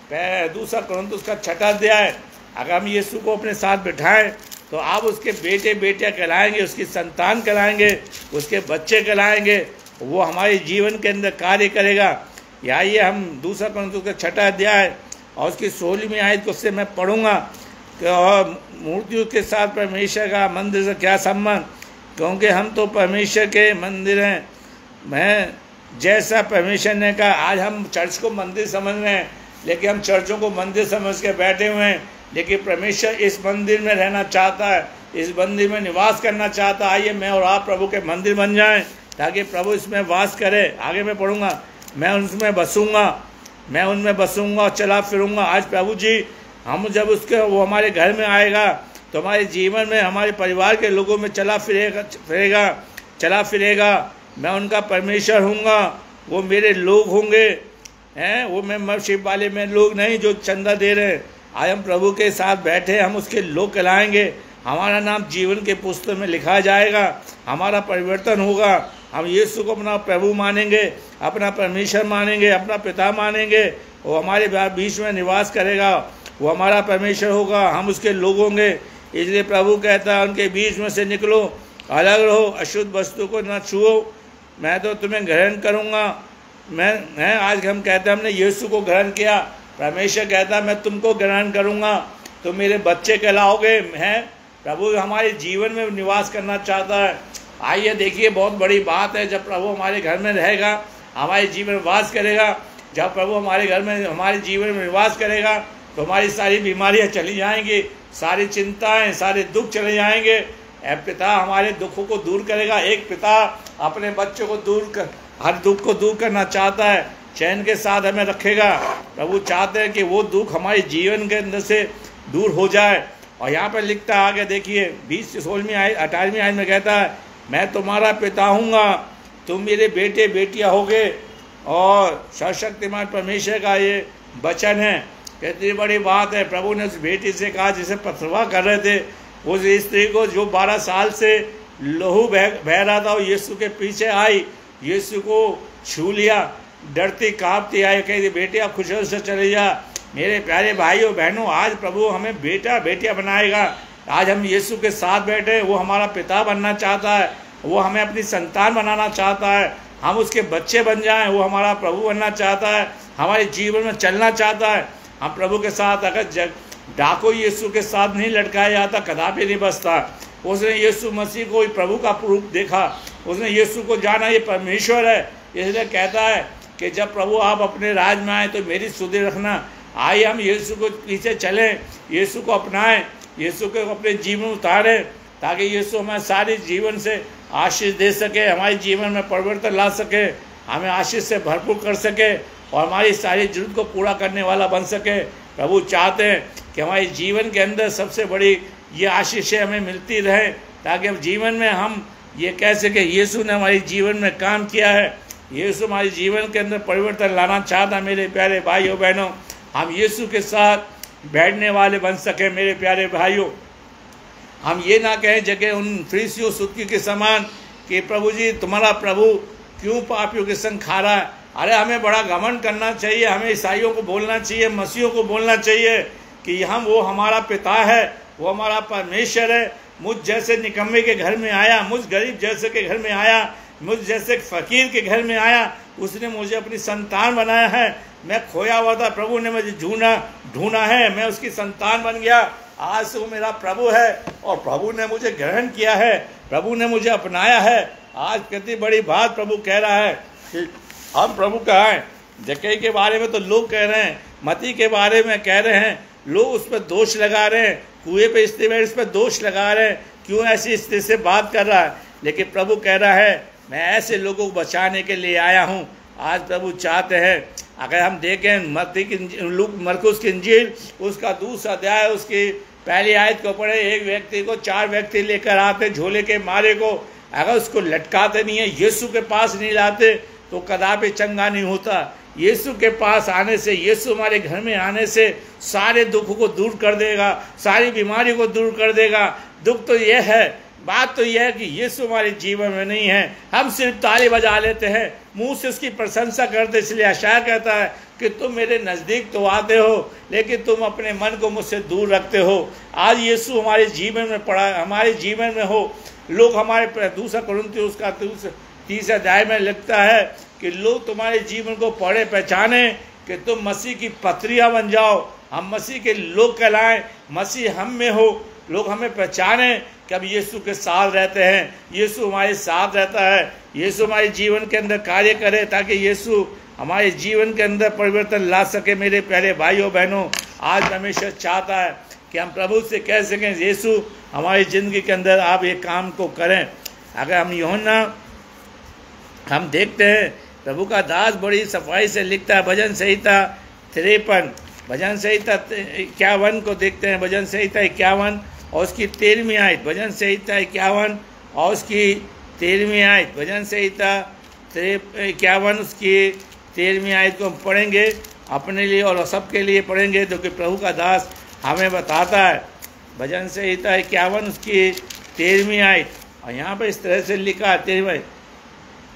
2 कुरिन्थियों का 6 अध्याय। अगर हम यीशु को अपने साथ बिठाएं तो आप उसके बेटे बेटियां कहलाएंगे, उसकी संतान कहलाएंगे, उसके बच्चे कहलाएंगे। वो हमारे जीवन के अंदर कार्य करेगा। आइए हम 2 कुरिन्थियों का 6 अध्याय और उसकी 16वीं आयत को से मैं पढ़ूंगा कि मूर्तियों के साथ परमेश्वर का मंदिर से क्या संबंध, क्योंकि हम तो परमेश्वर के मंदिर हैं। मैं जैसा परमेश्वर ने कहा, आज हम चर्च को मंदिर समझ रहे हैं, लेकिन हम चर्चों को मंदिर समझ के बैठे हुए हैं। लेकिन परमेश्वर इस मंदिर में रहना चाहता है, इस मंदिर में निवास करना चाहता है। आइए मैं और आप प्रभु के मंदिर बन जाएं, ताकि प्रभु इसमें वास करे। आगे मैं पढ़ूंगा, मैं उनमें बसूंगा और चला फिरूंगा। आज प्रभु जी, हम जब वो हमारे घर में आएगा तो हमारे जीवन में, हमारे परिवार के लोगों में चला फिरेगा। मैं उनका परमेश्वर हूँगा, वो मेरे लोग होंगे। हैं, वो मैं शिव वाले में लोग नहीं जो चंदा दे रहे हैं। आज हम प्रभु के साथ बैठे, हम उसके लोग कहलाएंगे। हमारा नाम जीवन के पुस्तक में लिखा जाएगा। हमारा परिवर्तन होगा। हम यीशु को अपना प्रभु मानेंगे, अपना परमेश्वर मानेंगे, अपना पिता मानेंगे। वो हमारे बीच में निवास करेगा, वो हमारा परमेश्वर होगा, हम उसके लोग होंगे। इसलिए प्रभु कहता है, उनके बीच में से निकलो, अलग रहो, अशुद्ध वस्तु को न छुओ, मैं तो तुम्हें ग्रहण करूँगा। मैं आज हम कहते हैं, हमने यीशु को ग्रहण किया। परमेश्वर कहता है, मैं तुमको ग्रहण करूँगा, तुम मेरे बच्चे कहलाओगे। हैं, प्रभु हमारे जीवन में निवास करना चाहता है। आइए देखिए, बहुत बड़ी बात है। जब प्रभु हमारे घर में रहेगा, हमारे जीवन में वास करेगा, जब प्रभु हमारे घर में, हमारे जीवन में निवास करेगा, तो हमारी सारी बीमारियां चली जाएंगी, सारी चिंताएं, सारे दुख चले जाएंगे। पिता हमारे दुखों को दूर करेगा। एक पिता अपने बच्चों को हर दुख को दूर करना चाहता है, चैन के साथ हमें रखेगा। प्रभु चाहते हैं कि वो दुख हमारे जीवन के अंदर से दूर हो जाए। और यहाँ पर लिखता है आगे, देखिए 16वीं आयत 18वीं आयत में कहता है, मैं तुम्हारा पिता हूँगा, तुम मेरे बेटे बेटियाँ होगे। और सर्वशक्तिमान परमेश्वर का ये वचन है। कितनी बड़ी बात है। प्रभु ने उस बेटी से कहा जिसे पथरवा कर रहे थे, उस स्त्री को जो 12 साल से लहू बह रहा था, वो यीशु के पीछे आई, यीशु को छू लिया, डरती कांपती आई, कहती बेटी आप खुशी से चले जा। मेरे प्यारे भाइयों बहनों, आज प्रभु हमें बेटा बेटियां बनाएगा। आज हम यीशु के साथ बैठे, वो हमारा पिता बनना चाहता है, वो हमें अपनी संतान बनाना चाहता है, हम उसके बच्चे बन जाएं। वो हमारा प्रभु बनना चाहता है, हमारे जीवन में चलना चाहता है। हम प्रभु के साथ, अगर डाकू यीशु के साथ नहीं लटकाया जाता, कदापि नहीं बचता। उसने यीशु मसीह को प्रभु का रूप देखा, उसने यीशु को जाना ये परमेश्वर है। इसलिए कहता है कि जब प्रभु आप अपने राज में आए तो मेरी सुधि रखना। आइए हम यीशु को पीछे चलें, यीशु को अपनाएं, यीशु को अपने जीवन में उतारें, ताकि यीशु हमें सारे जीवन से आशीष दे सके, हमारे जीवन में परिवर्तन ला सके, हमें आशीष से भरपूर कर सके और हमारी सारी जरूरत को पूरा करने वाला बन सके। प्रभु चाहते हैं कि हमारे जीवन के अंदर सबसे बड़ी ये आशीषें हमें मिलती रहें, ताकि हम जीवन में हम ये कह सके यीशु ने हमारे जीवन में काम किया है, यीशु हमारे जीवन के अंदर परिवर्तन लाना चाहता। मेरे प्यारे भाइयों बहनों, हम यीशु के साथ बैठने वाले बन सके। मेरे प्यारे भाइयों, हम ये ना कहें जगह उन फरीसियों सुदकी के समान कि प्रभु जी तुम्हारा प्रभु क्यों पापियों के संग खा रहा है। अरे हमें बड़ा घमंड करना चाहिए, हमें ईसाइयों को बोलना चाहिए, मसीहों को बोलना चाहिए कि हम, वो हमारा पिता है, वो हमारा परमेश्वर है। मुझ जैसे निकम्मे के घर में आया, मुझ गरीब जैसे के घर में आया, मुझ जैसे फकीर के घर में आया, उसने मुझे अपनी संतान बनाया है। मैं खोया हुआ था, प्रभु ने मुझे ढूंढा है, मैं उसकी संतान बन गया। आज से वो मेरा प्रभु है और प्रभु ने मुझे ग्रहण किया है, प्रभु ने मुझे अपनाया है। आज कितनी बड़ी बात प्रभु कह रहा है कि हम प्रभु का है। जक्कई के बारे में तो लोग कह रहे हैं, मती के बारे में कह रहे हैं, लोग उस पर दोष लगा रहे हैं, कुएं पे स्त्री इस पर दोष लगा रहे हैं, क्यों ऐसी स्त्री से बात कर रहा है। लेकिन प्रभु कह रहा है मैं ऐसे लोगों को बचाने के लिए आया हूँ। आज प्रभु चाहते हैं, अगर हम देखें मरकुस की इंजील उसका 2 अध्याय उसकी पहली आयत को पढ़े, एक व्यक्ति को 4 व्यक्ति लेकर आते झोले के मारे को, अगर उसको लटकाते नहीं है, यीशु के पास नहीं लाते तो कदापि चंगा नहीं होता। यीशु के पास आने से, यीशु हमारे घर में आने से सारे दुख को दूर कर देगा, सारी बीमारी को दूर कर देगा। दुख तो यह है, बात तो यह है कि यीशु हमारे जीवन में नहीं है। हम सिर्फ ताली बजा लेते हैं, मुंह से उसकी प्रशंसा करते। इसलिए यशायाह कहता है कि तुम मेरे नज़दीक तो आते हो, लेकिन तुम अपने मन को मुझसे दूर रखते हो। आज यीशु हमारे जीवन में पड़ा, हमारे जीवन में हो। लोग हमारे दूसरा कुरिन्थियों उसका 30 अध्याय में लिखता है कि लोग तुम्हारे जीवन को पढ़े पहचाने कि तुम मसीह की पत्रियां बन जाओ, हम मसीह के लोग कहलाएं, मसीह हम में हो, लोग हमें पहचाने कि हम यीशु के साथ रहते हैं, यीशु हमारे साथ रहता है, यीशु हमारे जीवन के अंदर कार्य करे, ताकि यीशु हमारे जीवन के अंदर परिवर्तन ला सके। मेरे प्यारे भाइयों बहनों, आज परमेश्वर चाहता है कि हम प्रभु से कह सकें, यीशु हमारी ज़िंदगी के अंदर आप ये काम को करें। अगर हम यूहन्ना हम देखते हैं, प्रभु का दास बड़ी सफाई से लिखता है, भजन संहिता 53, भजन संहिता 51 को देखते हैं, भजन संहिता 51 और उसकी 13वीं आयत, भजन संहिता 51 और उसकी 13वीं आयत, भजन संहिता 51 उसकी 13वीं आयत को हम पढ़ेंगे अपने लिए और सबके लिए पढ़ेंगे, जो कि प्रभु का दास हमें बताता है। भजन संहिता 51 उसकी 13वीं आयत, और यहाँ पर इस तरह से लिखा है 13वीं,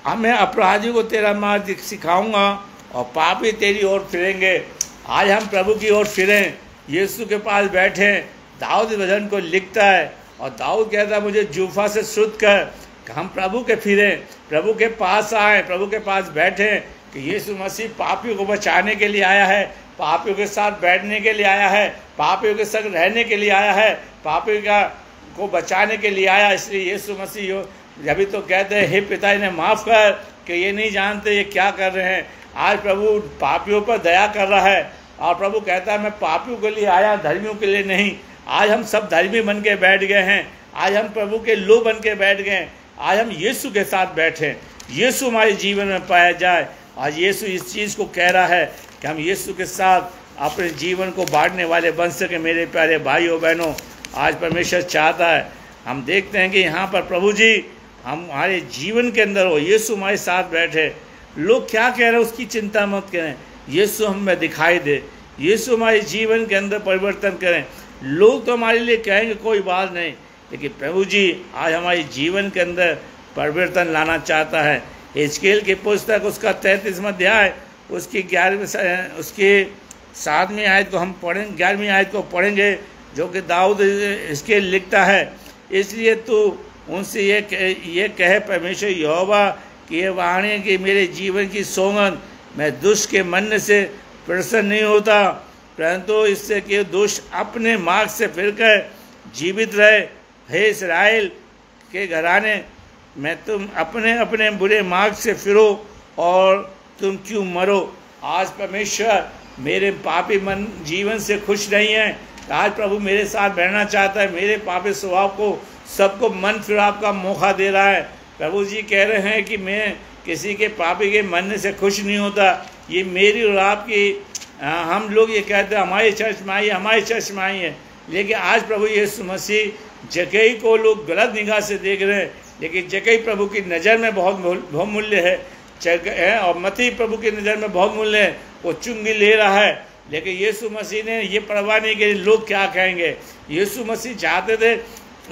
अब मैं अपराधी को तेरा मार्ग सिखाऊंगा और पापी तेरी ओर फिरेंगे। आज हम प्रभु की ओर फिरें, यीशु के पास बैठें। दाऊद भजन को लिखता है और दाऊद कहता है, मुझे जूफा से शुद्ध कर। हम प्रभु के फिरें, प्रभु के पास आए, प्रभु के पास बैठें कि यीशु मसीह पापियों को बचाने के लिए आया है, पापियों के साथ बैठने के लिए आया है, पापियों के संग रहने के लिए आया है, पापियों को बचाने के लिए आया। इसलिए यीशु मसीह अभी तो कहते हैं, हे पिता इन्हें माफ़ कर कि ये नहीं जानते ये क्या कर रहे हैं। आज प्रभु पापियों पर दया कर रहा है और प्रभु कहता है, मैं पापियों के लिए आया, धर्मियों के लिए नहीं। आज हम सब धर्मी बन के बैठ गए हैं, आज हम प्रभु के लोग बन के बैठ गए, आज हम यीशु के साथ बैठे, यीशु हमारे जीवन में पाया जाए। आज यीशु इस चीज़ को कह रहा है कि हम यीशु के साथ अपने जीवन को बांटने वाले बन सके। मेरे प्यारे भाइयों बहनों, आज परमेश्वर चाहता है, हम देखते हैं कि यहाँ पर प्रभु जी हमारे जीवन के अंदर हो, यीशु हमारे साथ बैठे। लोग क्या कह रहे हैं उसकी चिंता मत करें, यीशु हमें दिखाई दे, यीशु हमारे जीवन के अंदर परिवर्तन करें। लोग तो हमारे लिए कहेंगे कोई बात नहीं, लेकिन प्रभु जी आज हमारे जीवन के अंदर परिवर्तन लाना चाहता है। हिजकीएल की पुस्तक उसका 33वां अध्याय उसकी 7वीं आयत को हम पढ़ेंगे, 11वीं आयत को पढ़ेंगे, जो कि दाऊद हिजकीएल लिखता है, इसलिए तू उनसे ये कहे परमेश्वर यहोवा कि ये वाणी कि मेरे जीवन की सौगंध, मैं दुष्ट के मन से प्रसन्न नहीं होता, परंतु इससे कि दुष्ट अपने मार्ग से फिरकर जीवित रहे। हे इस्राएल के घराने, मैं तुम अपने अपने बुरे मार्ग से फिरो और तुम क्यों मरो। आज परमेश्वर मेरे पापी मन जीवन से खुश नहीं है, आज प्रभु मेरे साथ बैठना चाहता है, मेरे पापी स्वभाव को सबको मन फिराव का मौका दे रहा है। प्रभु जी कह रहे हैं कि मैं किसी के पापी के मन से खुश नहीं होता। ये मेरी और आपकी, हम लोग ये कहते हैं हमारी चर्च में आई है, हमारी चर्च में आई है, लेकिन आज प्रभु यीशु मसीह जक्कई को लोग गलत निगाह से देख रहे हैं, लेकिन जक्कई प्रभु की नज़र में बहुत बहुमूल्य है और मती प्रभु की नज़र में बहुत मूल्य है। वो चुंगी ले रहा है, लेकिन यीशु मसीह ने ये परवाह नहीं की लोग क्या कहेंगे। यीशु मसीह चाहते थे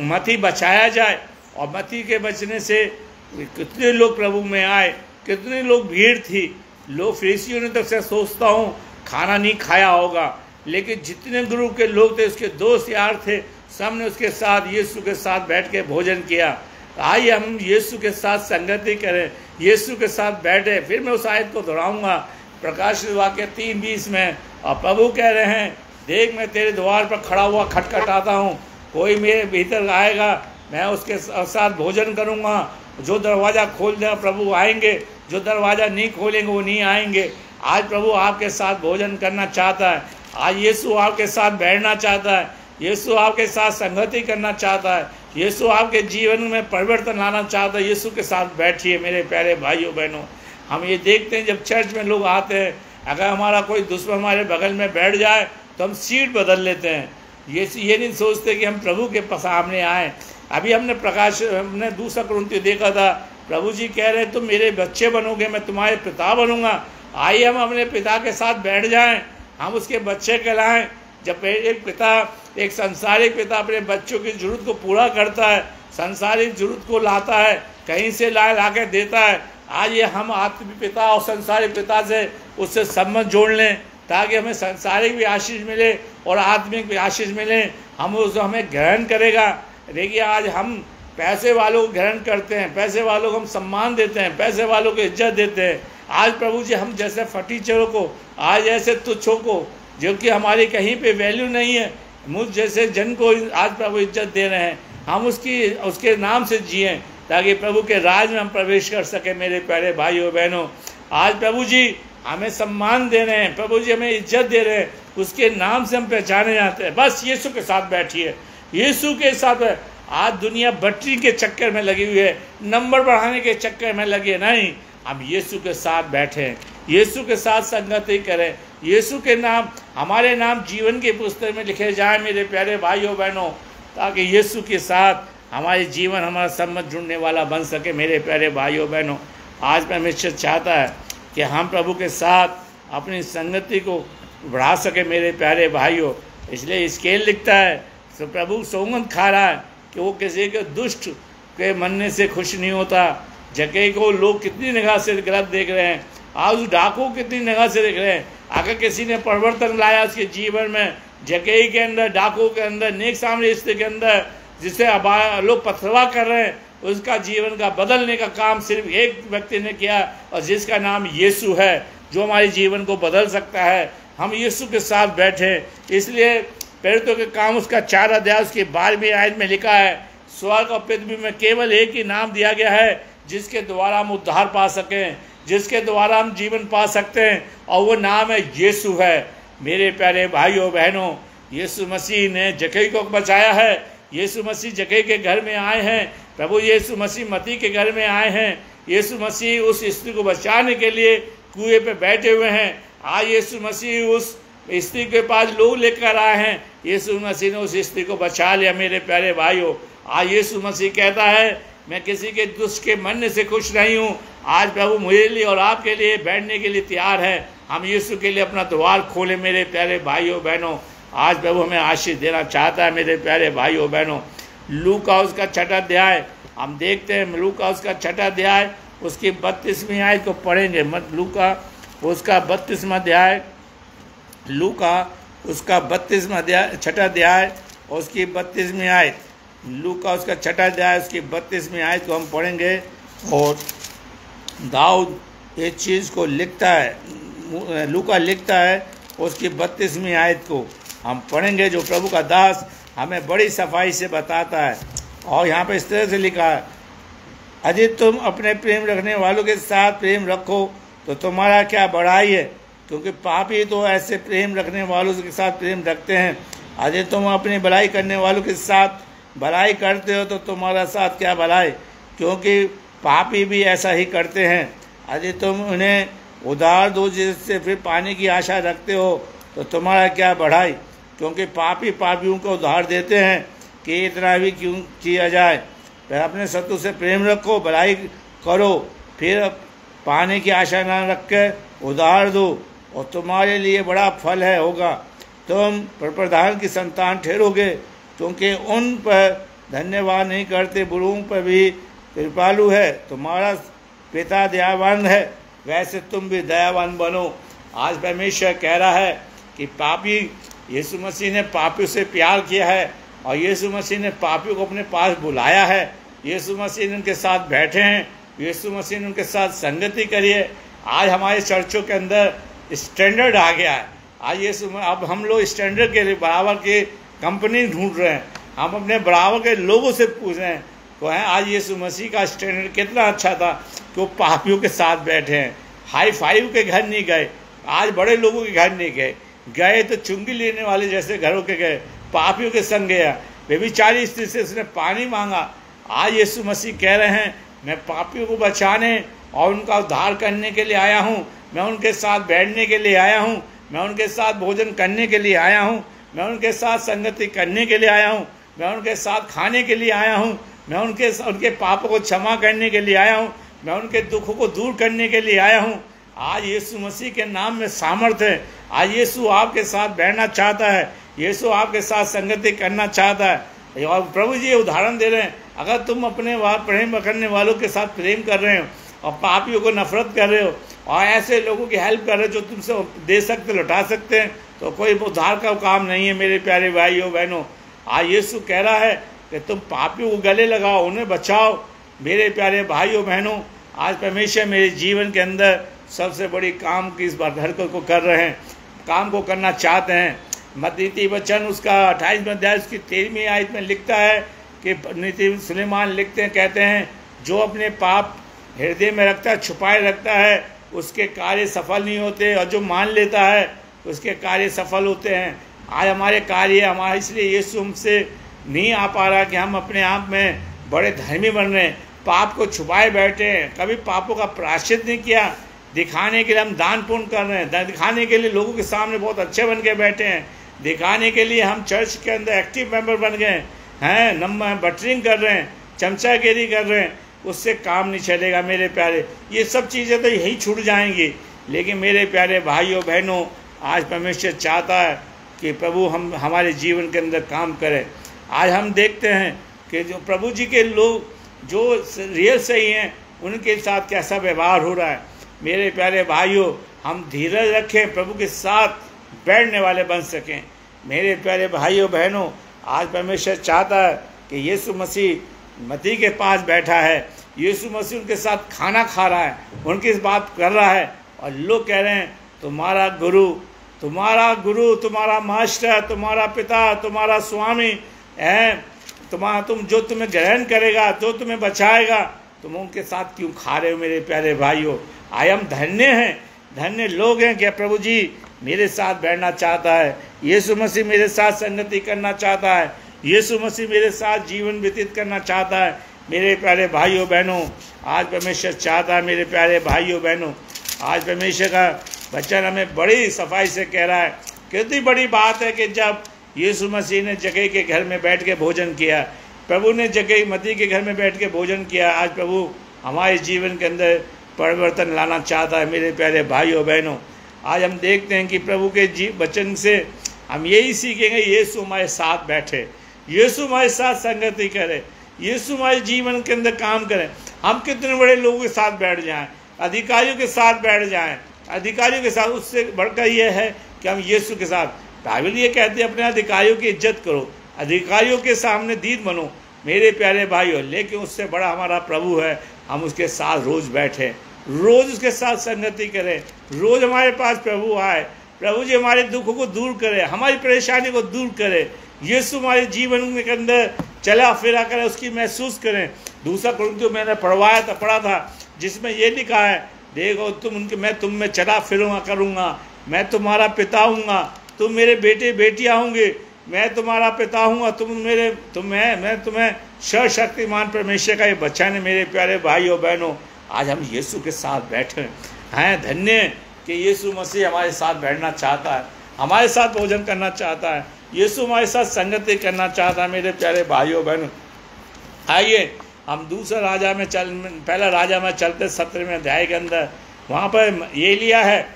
मती बचाया जाए, और मती के बचने से कितने लोग प्रभु में आए, कितने लोग भीड़ थी। लोग फरीसियों ने तो सोचता हूँ खाना नहीं खाया होगा, लेकिन जितने गुरु के लोग थे, उसके दोस्त यार थे, सब ने उसके साथ यीशु के साथ बैठ के भोजन किया। आइए हम यीशु के साथ संगति करें, यीशु के साथ बैठे। फिर मैं उस आयत को दोहराऊंगा, प्रकाशित वाक्य 3:20 में, और प्रभु कह रहे हैं, देख मैं तेरे द्वार पर खड़ा हुआ खटखटाता हूँ, कोई मेरे भीतर आएगा, मैं उसके साथ भोजन करूँगा। जो दरवाज़ा खोल देगा प्रभु आएंगे, जो दरवाज़ा नहीं खोलेंगे वो नहीं आएंगे। आज प्रभु आपके साथ भोजन करना चाहता है, आज यीशु आपके साथ बैठना चाहता है, यीशु आपके साथ संगति करना चाहता है, यीशु आपके जीवन में परिवर्तन लाना चाहता है। यीशु के साथ बैठिए मेरे प्यारे भाइयों बहनों। हम ये देखते हैं जब चर्च में लोग आते हैं, अगर हमारा कोई दुश्मन हमारे बगल में बैठ जाए तो हम सीट बदल लेते हैं, ये नहीं सोचते कि हम प्रभु के सामने आए। अभी हमने दूसरा कुरिन्थियों देखा था, प्रभु जी कह रहे तुम मेरे बच्चे बनोगे, मैं तुम्हारे पिता बनूंगा। आइए हम अपने पिता के साथ बैठ जाएं, हम उसके बच्चे कहलाएं। जब एक संसारिक पिता अपने बच्चों की जरूरत को पूरा करता है, संसारिक जरूरत को लाता है, कहीं से ला के देता है, आज ये हम आत्मिक पिता और संसारिक पिता से उससे संबंध जोड़ लें, ताकि हमें संसारिक भी आशीष मिले और आत्मिक भी आशीष मिले। हमें ग्रहण करेगा। देखिए आज हम पैसे वालों को ग्रहण करते हैं, पैसे वालों को हम सम्मान देते हैं, पैसे वालों को इज्जत देते हैं। आज प्रभु जी हम जैसे फटीचरों को, आज ऐसे तुच्छों को, जो कि हमारी कहीं पे वैल्यू नहीं है, मुझ जैसे जन को आज प्रभु इज्जत दे रहे हैं। हम उसके नाम से जिएं, ताकि प्रभु के राज में हम प्रवेश कर सके। मेरे प्यारे भाइयों बहनों, आज प्रभु जी हमें सम्मान दे रहे हैं, प्रभु जी हमें इज्जत दे रहे हैं, उसके नाम से हम पहचाने जाते हैं। बस यीशु के साथ बैठिए, यीशु के साथ। आज दुनिया बटरी के चक्कर में लगी हुई है, नंबर बढ़ाने के चक्कर में लगी है। नहीं, हम यीशु के साथ बैठें, यीशु के साथ संगति करें, यीशु के नाम, हमारे नाम जीवन की पुस्तक में लिखे जाए मेरे प्यारे भाइयों बहनों, ताकि यीशु के साथ हमारे जीवन, हमारा संबंध जुड़ने वाला बन सके। मेरे प्यारे भाइयों बहनों, आज परमेश्वर चाहता है कि हम प्रभु के साथ अपनी संगति को बढ़ा सके। मेरे प्यारे भाइयों, इसलिए स्केल लिखता है, तो प्रभु सौगंध खा रहा है कि वो किसी के दुष्ट के मनने से खुश नहीं होता। जक्कई को लोग कितनी निगाह से गलत देख रहे हैं, आज उस डाकू कितनी निगाह से देख रहे हैं। अगर किसी ने परिवर्तन लाया उसके जीवन में, जक्कई के अंदर, डाकू के अंदर, नेक सामने स्त्री के अंदर, जिसे लोग पथरवा कर रहे हैं, उसका जीवन का बदलने का काम सिर्फ एक व्यक्ति ने किया, और जिसका नाम यीशु है, जो हमारे जीवन को बदल सकता है। हम यीशु के साथ बैठे। इसलिए प्रेरितों के काम उसका 4 अध्याय उसकी 12वीं आयत में लिखा है, स्वर्ग और पृथ्वी में केवल एक ही नाम दिया गया है जिसके द्वारा हम उद्धार पा सकें, जिसके द्वारा हम जीवन पा सकते हैं, और वो नाम है यीशु है। मेरे प्यारे भाइयों बहनों, यीशु मसीह ने जक्कई को बचाया है। यीशु मसीह जक्कई के घर में आए हैं, प्रभु यीशु मसीह मती के घर में आए हैं। यीशु मसीह उस स्त्री को बचाने के लिए कुएं पे बैठे हुए हैं। आज यीशु मसीह उस स्त्री के पास लोग लेकर आए हैं, यीशु मसीह ने उस स्त्री को बचा लिया। मेरे प्यारे भाइयों, आज यीशु मसीह कहता है, मैं किसी के दुष्ट के मरने से खुश नहीं हूँ। आज प्रभु मेरे लिए और आपके लिए बैठने के लिए तैयार है। हम यीशु के लिए अपना द्वार खोले। मेरे प्यारे भाइयों बहनों, आज प्रभु हमें आशीष देना चाहता है। मेरे प्यारे भाइयों बहनों, लूका उसका 6 अध्याय हम देखते हैं। लूका उसका 6 अध्याय उसकी 32वीं आयत को पढ़ेंगे। लूका उसका 32वां अध्याय, लूका उसका 32वां अध्याय, 6 अध्याय उसकी 32वीं आयत, लूका उसका 6 अध्याय उसकी 32वीं आयत को हम पढ़ेंगे। और दाऊद इस चीज़ को लिखता है, लूका लिखता है, उसकी 32वीं आयत को हम पढ़ेंगे, जो प्रभु का दास हमें बड़ी सफाई से बताता है। और यहाँ पे इस तरह से लिखा है, यदि तुम अपने प्रेम रखने वालों के साथ प्रेम रखो तो तुम्हारा क्या बड़ाई है, क्योंकि पापी तो ऐसे प्रेम रखने वालों के साथ प्रेम रखते हैं। यदि तुम अपनी भलाई करने वालों के साथ भलाई करते हो तो तुम्हारा साथ क्या भलाई, क्योंकि पापी भी ऐसा ही करते हैं। यदि तुम उन्हें उधार दो जिससे फिर पाने की आशा रखते हो तो तुम्हारा क्या बढ़ाई, क्योंकि पापी पापियों को उधार देते हैं कि इतना भी क्यों किया जाए। फिर अपने शत्रु से प्रेम रखो, भलाई करो, फिर पाने की आशा न रख कर उधार दो, और तुम्हारे लिए बड़ा फल है होगा। तुम प्रधान की संतान ठहरोगे, क्योंकि उन पर धन्यवाद नहीं करते, बुरों पर भी कृपालु है। तुम्हारा पिता दयावान है, वैसे तुम भी दयावान बनो। आज परमेश्वर कह रहा है कि पापी, यीशु मसीह ने पापियों से प्यार किया है, और यीशु मसीह ने पापियों को अपने पास बुलाया है। यीशु मसीह ने उनके साथ बैठे हैं, यीशु मसीह ने उनके साथ संगति करी है। आज हमारे चर्चों के अंदर स्टैंडर्ड आ गया है। आज अब हम लोग स्टैंडर्ड के बराबर की कंपनी ढूंढ रहे हैं, हम अपने बराबर के लोगों से पूछ रहे हैं तो हैं आज यीशु मसीह का स्टैंडर्ड कितना अच्छा था कि वो पापियों के साथ बैठे हैं। हाई फाइव के घर नहीं गए, आज बड़े लोगों के घर नहीं गए, गए तो चुंगी लेने वाले जैसे घरों के गए, पापियों के संग गया। व्यभिचारी स्त्री से उसने पानी मांगा। आज यीशु मसीह कह रहे हैं, मैं पापियों को बचाने और उनका उद्धार करने के लिए आया हूँ, मैं उनके साथ बैठने के लिए आया हूँ, मैं उनके साथ भोजन करने के लिए आया हूँ। मैं उनके साथ संगति करने के लिए आया हूँ, मैं उनके साथ खाने के लिए आया हूँ, मैं उनके पापों को क्षमा करने के लिए आया हूँ, मैं उनके दुखों को दूर करने के लिए आया हूँ। आज यीशु मसीह के नाम में सामर्थ्य है। आज यीशु आपके साथ बैठना चाहता है, यीशु आपके साथ संगति करना चाहता है। और प्रभु जी उदाहरण दे रहे हैं, अगर तुम अपने प्रेम करने वालों के साथ प्रेम कर रहे हो और पापियों को नफरत कर रहे हो और ऐसे लोगों की हेल्प कर रहे हो जो तुमसे दे सकते, लौटा सकते हैं, तो कोई उद्धार का काम नहीं है। मेरे प्यारे भाइयों बहनों, आज यीशु कह रहा है कि तुम पापियों को गले लगाओ, उन्हें बचाओ। मेरे प्यारे भाइयों बहनों, आज परमेश्वर मेरे जीवन के अंदर सबसे बड़ी काम की इस बार हरकत को कर रहे हैं, काम को करना चाहते हैं। मत्ती वचन उसका 28वां अध्याय उसकी 13वीं आयत में लिखता है कि नीति सुलेमान लिखते हैं, कहते हैं, जो अपने पाप हृदय में रखता है, छुपाए रखता है, उसके कार्य सफल नहीं होते, और जो मान लेता है उसके कार्य सफल होते हैं। आज हमारे कार्य हमारे, इसलिए यीशु हमसे नहीं आ पा रहा कि हम अपने आप में बड़े धर्मी बन रहे हैं, पाप को छुपाए बैठे हैं, कभी पापों का प्रायश्चित नहीं किया, दिखाने के लिए हम दान पुण्य कर रहे हैं, दिखाने के लिए लोगों के सामने बहुत अच्छे बन के बैठे हैं, दिखाने के लिए हम चर्च के अंदर एक्टिव मेंबर बन गए हैं, नंबर बटरिंग कर रहे हैं, चमचागिरी कर रहे हैं। उससे काम नहीं चलेगा मेरे प्यारे। ये सब चीज़ें तो यही छूट जाएंगी। लेकिन मेरे प्यारे भाइयों बहनों, आज परमेश्वर चाहता है कि प्रभु हम हमारे जीवन के अंदर काम करें। आज हम देखते हैं कि जो प्रभु जी के लोग जो रियल सही हैं, उनके साथ कैसा व्यवहार हो रहा है। मेरे प्यारे भाइयों, हम धीरज रखें, प्रभु के साथ बैठने वाले बन सकें। मेरे प्यारे भाइयों बहनों, आज परमेश्वर चाहता है कि यीशु मसीह मत्ती के पास बैठा है, यीशु मसीह उनके साथ खाना खा रहा है, उनकी बात कर रहा है, और लोग कह रहे हैं तुम्हारा गुरु, तुम्हारा मास्टर, तुम्हारा पिता, तुम्हारा स्वामी है, तुम जो तुम्हें ग्रहण करेगा, जो तुम्हें बचाएगा, तुम उनके साथ क्यों खा रहे हो। मेरे प्यारे भाइयों, आज हम धन्य हैं, धन्य लोग हैं कि प्रभु जी मेरे साथ बैठना चाहता है, यीशु मसीह मेरे साथ संगति करना चाहता है, यीशु मसीह मेरे साथ जीवन व्यतीत करना चाहता है। मेरे प्यारे भाइयों बहनों, आज परमेश्वर चाहता है, मेरे प्यारे भाइयों बहनों, आज परमेश्वर का वचन हमें बड़ी सफाई से कह रहा है। कितनी बड़ी बात है कि जब यीशु मसीह ने जक्कई के घर में बैठ के भोजन किया, प्रभु ने जक्कई मत्ती के घर में बैठ के भोजन किया। आज प्रभु हमारे जीवन के अंदर परिवर्तन लाना चाहता है। मेरे प्यारे भाइयों बहनों, आज हम देखते हैं कि प्रभु के वचन से हम यही सीखेंगे, यीशु हमारे साथ बैठे, यीशु हमारे साथ संगति करे, यीशु हमारे जीवन के अंदर काम करें। हम कितने बड़े लोगों के साथ बैठ जाएं, अधिकारियों के साथ बैठ जाएं, अधिकारियों के साथ, उससे बढ़कर यह है कि हम यीशु के साथ, बाइबल ये कहते हैं अपने अधिकारियों की इज्जत करो, अधिकारियों के सामने दीन बनो। मेरे प्यारे भाइयों, लेकिन उससे बड़ा हमारा प्रभु है, हम उसके साथ रोज बैठे, रोज उसके साथ संगति करें, रोज हमारे पास प्रभु आए, प्रभु जी हमारे दुखों को दूर करे, हमारी परेशानी को दूर करे, यीशु हमारे जीवन के अंदर चला फिरा करें, उसकी महसूस करें। दूसरा कुरिन्थियों मैंने पढ़ा था जिसमें ये लिखा है, देखो मैं तुम में चला फिरूंगा करूँगा, मैं तुम्हारा पिता हूँगा, तुम मेरे बेटे बेटियाँ होंगे, मैं तुम्हारा पिता हूँगा, मैं तुम्हें सर्वशक्तिमान परमेश्वर का ये वचन है। मेरे प्यारे भाइयों बहनों, आज हम यीशु के साथ बैठे हैं, धन्य कि यीशु मसीह हमारे साथ बैठना चाहता है, हमारे साथ भोजन करना चाहता है, यीशु हमारे साथ संगति करना चाहता है। मेरे प्यारे भाइयों बहनों, आइए हम पहला राजा में चलते 17वें अध्याय के अंदर। वहाँ पर एलिया है,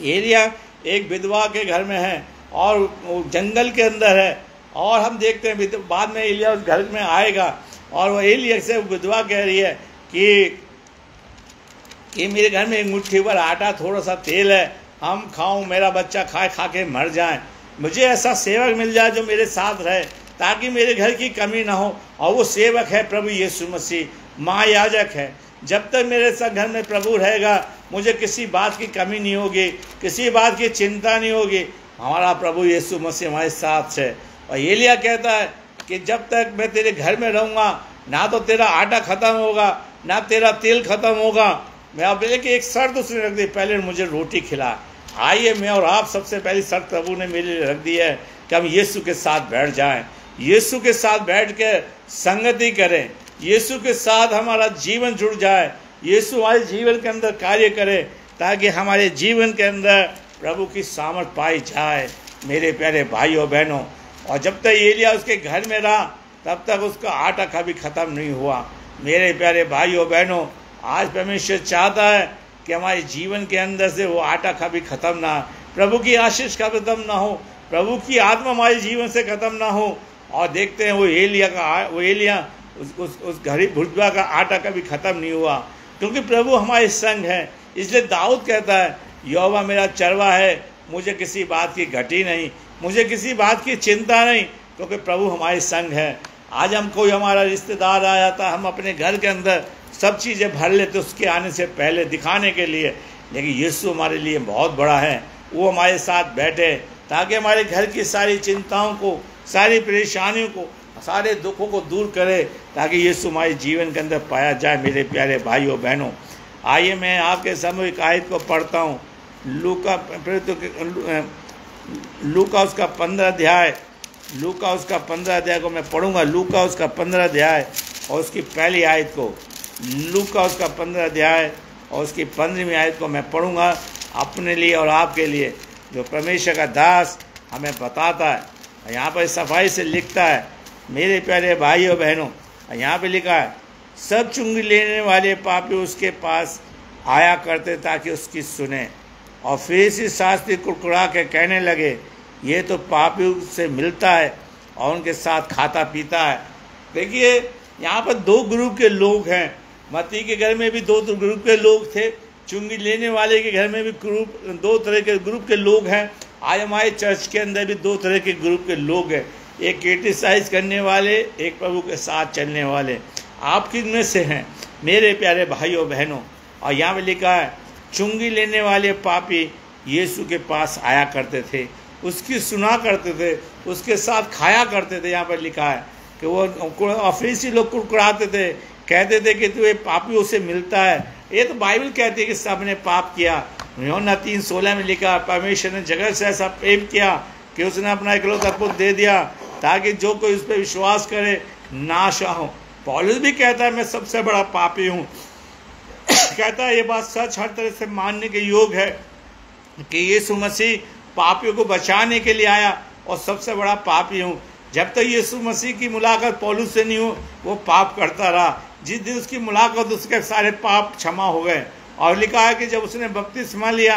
एलिया एक विधवा के घर में है और वो जंगल के अंदर है, और हम देखते हैं बाद में एलिया उस घर में आएगा और वो एलिया से विधवा कह रही है कि मेरे घर में एक मुट्ठी भर आटा, थोड़ा सा तेल है, हम खाऊं, मेरा बच्चा खा के मर जाए, मुझे ऐसा सेवक मिल जाए जो मेरे साथ रहे ताकि मेरे घर की कमी ना हो। और वो सेवक है प्रभु यीशु मसीह, महायाजक है। जब तक मेरे साथ घर में प्रभु रहेगा, मुझे किसी बात की कमी नहीं होगी, किसी बात की चिंता नहीं होगी। हमारा प्रभु यीशु मसीह हमारे साथ है। और एलिया कहता है कि जब तक मैं तेरे घर में रहूँगा, ना तो तेरा आटा ख़त्म होगा, ना तेरा तेल ख़त्म होगा। मैं अब लेकिन एक शर्त उसने रख दी, पहले मुझे रोटी खिला। आइए मैं और आप सबसे पहली शर्त प्रभु ने मेरे लिए रख दी है कि हम यीशु के साथ बैठ जाएं, यीशु के साथ बैठ के संगति करें, यीशु के साथ हमारा जीवन जुड़ जाए, यीशु हमारे जीवन के अंदर कार्य करे ताकि हमारे जीवन के अंदर प्रभु की सामर्थ पाई जाए। मेरे प्यारे भाइयों बहनों। और जब तक एलिया उसके घर में रहा तब तक उसका आटा कभी ख़त्म नहीं हुआ। मेरे प्यारे भाइयों बहनों, आज परमेश्वर चाहता है कि हमारे जीवन के अंदर से वो आटा कभी ख़त्म ना, प्रभु की आशीष खत्म ना हो, प्रभु की आत्मा हमारे जीवन से ख़त्म ना हो। और देखते हैं वो एलिया उस घड़ी भुजबा का आटा कभी ख़त्म नहीं हुआ, क्योंकि प्रभु हमारे संग है। इसलिए दाऊद कहता है, यहोवा मेरा चरवा है, मुझे किसी बात की घटी नहीं, मुझे किसी बात की चिंता नहीं, क्योंकि प्रभु हमारे संग है। आज हम कोई हमारा रिश्तेदार आ जाता, हम अपने घर के अंदर सब चीज़ें भर लेते उसके आने से पहले दिखाने के लिए, लेकिन यीशु हमारे लिए बहुत बड़ा है। वो हमारे साथ बैठे ताकि हमारे घर की सारी चिंताओं को, सारी परेशानियों को, सारे दुखों को दूर करे, ताकि यीशु हमारे जीवन के अंदर पाया जाए। मेरे प्यारे भाइयों बहनों, आइए मैं आपके सामने एक आयत को पढ़ता हूँ। लूका उसका 15 अध्याय, लूका उसका 15 अध्याय को मैं पढ़ूंगा। लूका उसका 15 अध्याय और उसकी पहली आयत को, लूका उसका 15 अध्याय और उसकी 15वीं आयत को मैं पढ़ूंगा अपने लिए और आपके लिए, जो परमेश्वर का दास हमें बताता है। यहाँ पर सफाई से लिखता है, मेरे प्यारे भाइयों बहनों, यहाँ पे लिखा है, सब चुंगी लेने वाले पापी उसके पास आया करते ताकि उसकी सुने। और फरीसी शास्त्री कुड़कुड़ा के कहने लगे, ये तो पापियों से मिलता है और उनके साथ खाता पीता है। देखिए यहाँ पर दो ग्रुप के लोग हैं। मत्ती के घर में भी दो ग्रुप के लोग थे, चुंगी लेने वाले के घर में भी दो तरह के ग्रुप के लोग हैं। आज हमारे चर्च के अंदर भी दो तरह के ग्रुप के लोग हैं, एक क्रिटिसाइज करने वाले, एक प्रभु के साथ चलने वाले। आप किन में से हैं मेरे प्यारे भाइयों बहनों? और यहाँ पे लिखा है, चुंगी लेने वाले पापी यीशु के पास आया करते थे, उसकी सुना करते थे, उसके साथ खाया करते थे। यहाँ पर लिखा है कि वो फरीसी लोग कुड़कुड़ाते थे, कहते थे कि तू ये पापियों से मिलता है। ये तो बाइबल कहती है कि सबने पाप किया। यूहन्ना 3:16 में लिखा, परमेश्वर ने जगत से ऐसा प्रेम किया कि उसने अपना इकलौता पुत्र दे दिया ताकि जो कोई उस पर विश्वास करे नाश ना हो। पौलुस भी कहता है, मैं सबसे बड़ा पापी हूँ। कहता है ये बात सच हर तरह से मानने के योग्य है कि यीशु मसीह पापियों को बचाने के लिए आया और सबसे बड़ा पापी हूँ। जब तक यीशु मसीह की मुलाकात पौलुस से नहीं हो, वो पाप करता रहा। जिस दिन उसकी मुलाकात, उसके सारे पाप क्षमा हो गए। और लिखा है कि जब उसने बपतिस्मा लिया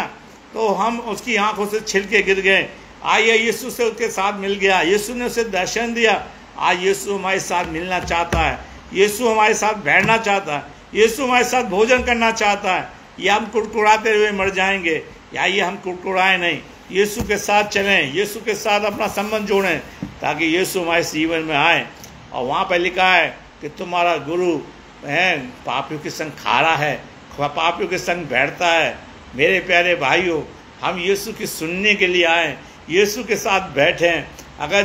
तो हम उसकी आंखों से छिलके गिर गए। आइए यीशु से उसके साथ मिल गया, यीशु ने उसे दर्शन दिया। आज यीशु हमारे साथ मिलना चाहता है, यीशु हमारे साथ बैठना चाहता है, यीशु हमारे साथ भोजन करना चाहता है। या हम कुड़कुड़ाते हुए मर जाएंगे, या ये हम कुड़कुड़ाएं नहीं, यीशु के साथ चलें, यीशु के साथ अपना संबंध जोड़ें, ताकि यीशु हमारे जीवन में आए। और वहाँ पर लिखा है कि तुम्हारा गुरु है पापियों के संग खा रहा है, पापियों के संग बैठता है। मेरे प्यारे भाइयों, हम यीशु की सुनने के लिए आए, यीशु के साथ बैठें। अगर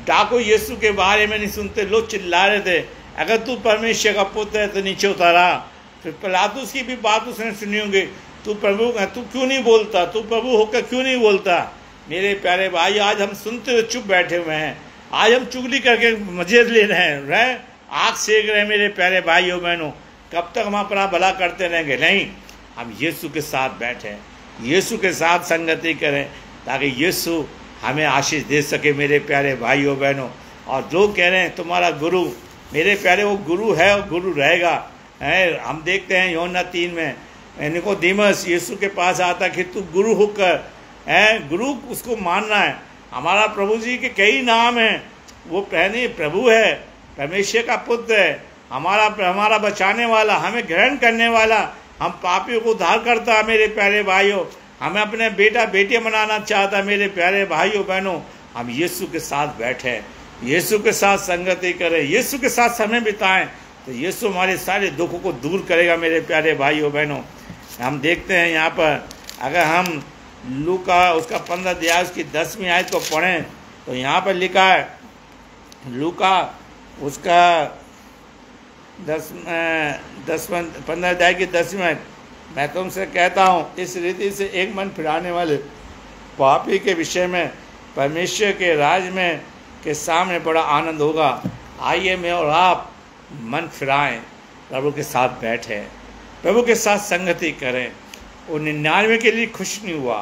डाकू यीशु के बारे में नहीं सुनते, लोग चिल्ला रहे थे, अगर तू परमेश्वर का पुत्र है तो नीचे उतारा। फिर पिलातुस की भी बात उसने सुनी होगी, तू प्रभु है, तू क्यों नहीं बोलता, तू प्रभु होकर क्यों नहीं बोलता। मेरे प्यारे भाई, आज हम सुनते हुए चुप बैठे हुए हैं, आज हम चुगली करके मजे ले रहे हैं, आग सेक रहे हैं। मेरे प्यारे भाइयों बहनों, कब तक हम अपना भला करते रहेंगे? नहीं, हम यीशु के साथ बैठें, यीशु के साथ संगति करें, ताकि यीशु हमें आशीष दे सके। मेरे प्यारे भाइयों बहनों, और जो कह रहे हैं तुम्हारा गुरु, मेरे प्यारे वो गुरु है और गुरु रहेगा। है हम देखते हैं यूहन्ना 3 में निकोदेमस यीशु के पास आता कि तू गुरु होकर है, गुरु उसको मानना है। हमारा प्रभु जी के कई नाम हैं, वो पहले प्रभु है, परमेश्वर का पुत्र है, हमारा बचाने वाला, हमें ग्रहण करने वाला, हम पापियों को उद्धार करता। मेरे प्यारे भाइयों, हमें अपने बेटा बेटियां बनाना चाहता। मेरे प्यारे भाइयों बहनों, हम यीशु के साथ बैठे, यीशु के साथ संगति करें, यीशु के साथ समय बिताएं, तो यीशु हमारे सारे दुखों को दूर करेगा। मेरे प्यारे भाइयों बहनों, हम देखते हैं यहाँ पर, अगर हम लूका उसका 15 अध्याय उसकी 10वीं आयत को पढ़ें तो यहाँ पर लिखा है, लूका उसका 15 अध्याय की 10वीं आयत, मैं तुमसे कहता हूँ इस रीति से एक मन फिराने वाले पापी के विषय में परमेश्वर के राज में के सामने बड़ा आनंद होगा। आइए मैं और आप मन फिराएं, प्रभु के साथ बैठें, प्रभु के साथ संगति करें। वो 99 के लिए खुश नहीं हुआ,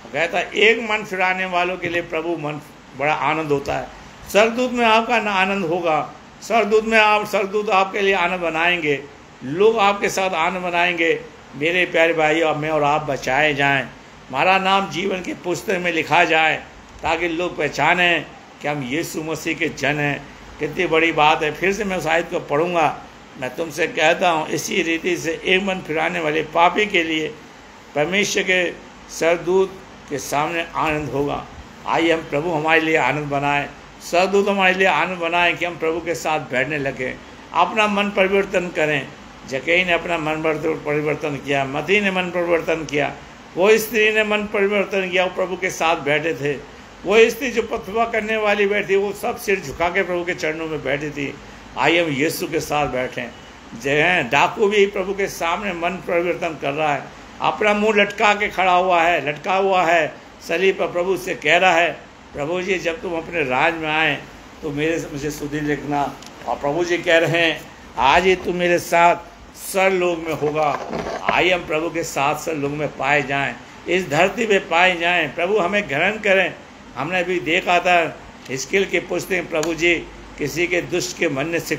कहता एक मन फिराने वालों के लिए प्रभु मन बड़ा आनंद होता है। सरदूत में आपका आनंद होगा, सरदूत आपके लिए आनंद बनाएंगे, लोग आपके साथ आनंद बनाएंगे। मेरे प्यारे भाइयों, मैं और आप बचाए जाएं, हमारा नाम जीवन की पुस्तक में लिखा जाए, ताकि लोग पहचानें कि हम यीशु मसीह के जन हैं। कितनी बड़ी बात है। फिर से मैं उस आयत को पढ़ूंगा। मैं तुमसे कहता हूँ, इसी रीति से एक मन फिराने वाले पापी के लिए परमेश्वर के सरदूत के सामने आनंद होगा। आइए हम प्रभु हमारे लिए आनंद बनाए, सरदूत हमारे लिए आनंद बनाए कि हम प्रभु के साथ बैठने लगे, अपना मन परिवर्तन करें। जक्कई ने अपना मन परिवर्तन किया, मती ने मन परिवर्तन किया, वो स्त्री ने मन परिवर्तन किया, वो प्रभु के साथ बैठे थे। वो स्त्री जो पथवा करने वाली बैठी, वो सब सिर झुका के प्रभु के चरणों में बैठी थी। आइए हम यीशु के साथ बैठें। जय, डाकू भी प्रभु के सामने मन परिवर्तन कर रहा है, अपना मुंह लटका के खड़ा हुआ है, लटका हुआ है सलीब पर। प्रभु से कह रहा है, प्रभु जी जब तुम अपने राज में आए तो मुझे सुधि लिखना। और प्रभु जी कह रहे हैं, आज ही तुम मेरे साथ सरलोक में होगा। आइए हम प्रभु के साथ सरलोक में पाए जाएं, इस धरती पे पाए जाएं। प्रभु हमें ग्रहण करें। हमने भी देखा था हिजकिय्याह की पुस्तक, प्रभु जी किसी के दुष्ट के मन से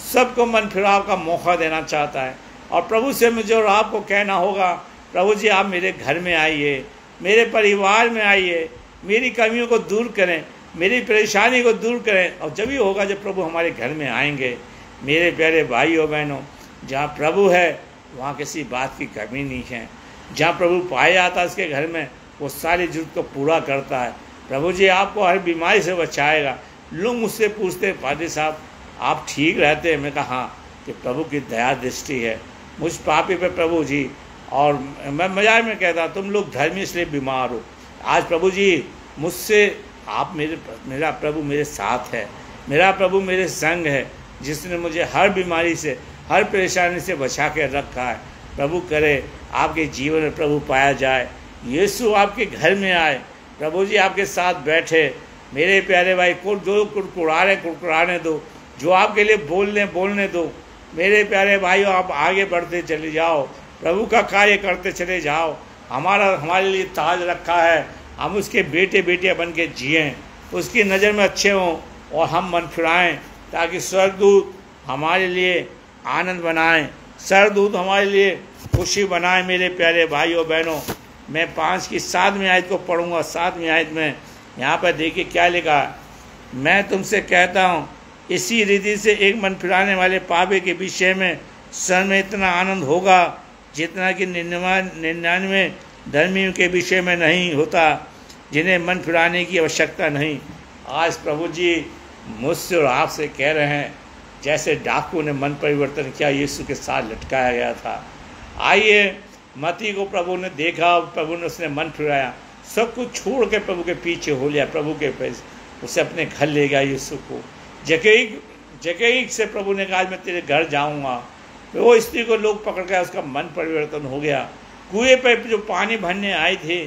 सबको मन फिराव का मौका देना चाहता है। और प्रभु से मुझे और आपको कहना होगा, प्रभु जी आप मेरे घर में आइए, मेरे परिवार में आइए, मेरी कमियों को दूर करें, मेरी परेशानी को दूर करें। और जब ही होगा जब प्रभु हमारे घर में आएंगे। मेरे प्यारे भाइयों बहनों, जहाँ प्रभु है वहाँ किसी बात की कमी नहीं है। जहाँ प्रभु पाया जाता है उसके घर में, वो सारी जरूरत को पूरा करता है। प्रभु जी आपको हर बीमारी से बचाएगा। लोग मुझसे पूछते, पादरी साहब आप ठीक रहते हैं? मैं कहा हाँ, कि प्रभु की दया दृष्टि है मुझ पापी पे प्रभु जी। और मैं मजाक में कहता, तुम लोग धर्मी इसलिए बीमार हो। आज प्रभु जी मुझसे आप मेरा प्रभु मेरे साथ है, मेरा प्रभु मेरे संग है, जिसने मुझे हर बीमारी से, हर परेशानी से बचा के रखा है। प्रभु करे आपके जीवन में प्रभु पाया जाए, यीशु आपके घर में आए, प्रभु जी आपके साथ बैठे। मेरे प्यारे भाई को जो कुड़कुड़ाने दो, जो आपके लिए बोलने दो। मेरे प्यारे भाइयों, आप आगे बढ़ते चले जाओ, प्रभु का कार्य करते चले जाओ। हमारे लिए ताज रखा है, हम उसके बेटे बेटियां बन के जिएँ, उसकी नज़र में अच्छे हों और हम मन फिराएँ, ताकि स्वर्गदूत हमारे लिए आनंद बनाएं, सरदूत हमारे लिए खुशी बनाएं। मेरे प्यारे भाइयों बहनों, मैं 5 की 7वीं आयत को पढ़ूंगा। 7वीं आयत में यहाँ पर देखिए क्या लिखा है, मैं तुमसे कहता हूँ इसी रीति से एक मन फिराने वाले पापी के विषय में स्वर्ग में इतना आनंद होगा जितना कि 99 धर्मियों के विषय में नहीं होता, जिन्हें मन फिराने की आवश्यकता नहीं। आज प्रभु जी मुझसे और आपसे कह रहे हैं, जैसे डाकू ने मन परिवर्तन किया, यीशु के साथ लटकाया गया था। आइए, मती को प्रभु ने देखा, प्रभु ने उसने मन फिराया, सब कुछ छोड़ के प्रभु के पीछे हो लिया, प्रभु के पैसे उसे अपने घर ले गया यीशु को। जक्कई से प्रभु ने कहा, मैं तेरे घर जाऊंगा। वो स्त्री को लोग पकड़ गया, उसका मन परिवर्तन हो गया। कुएं पर जो पानी भरने आए थे,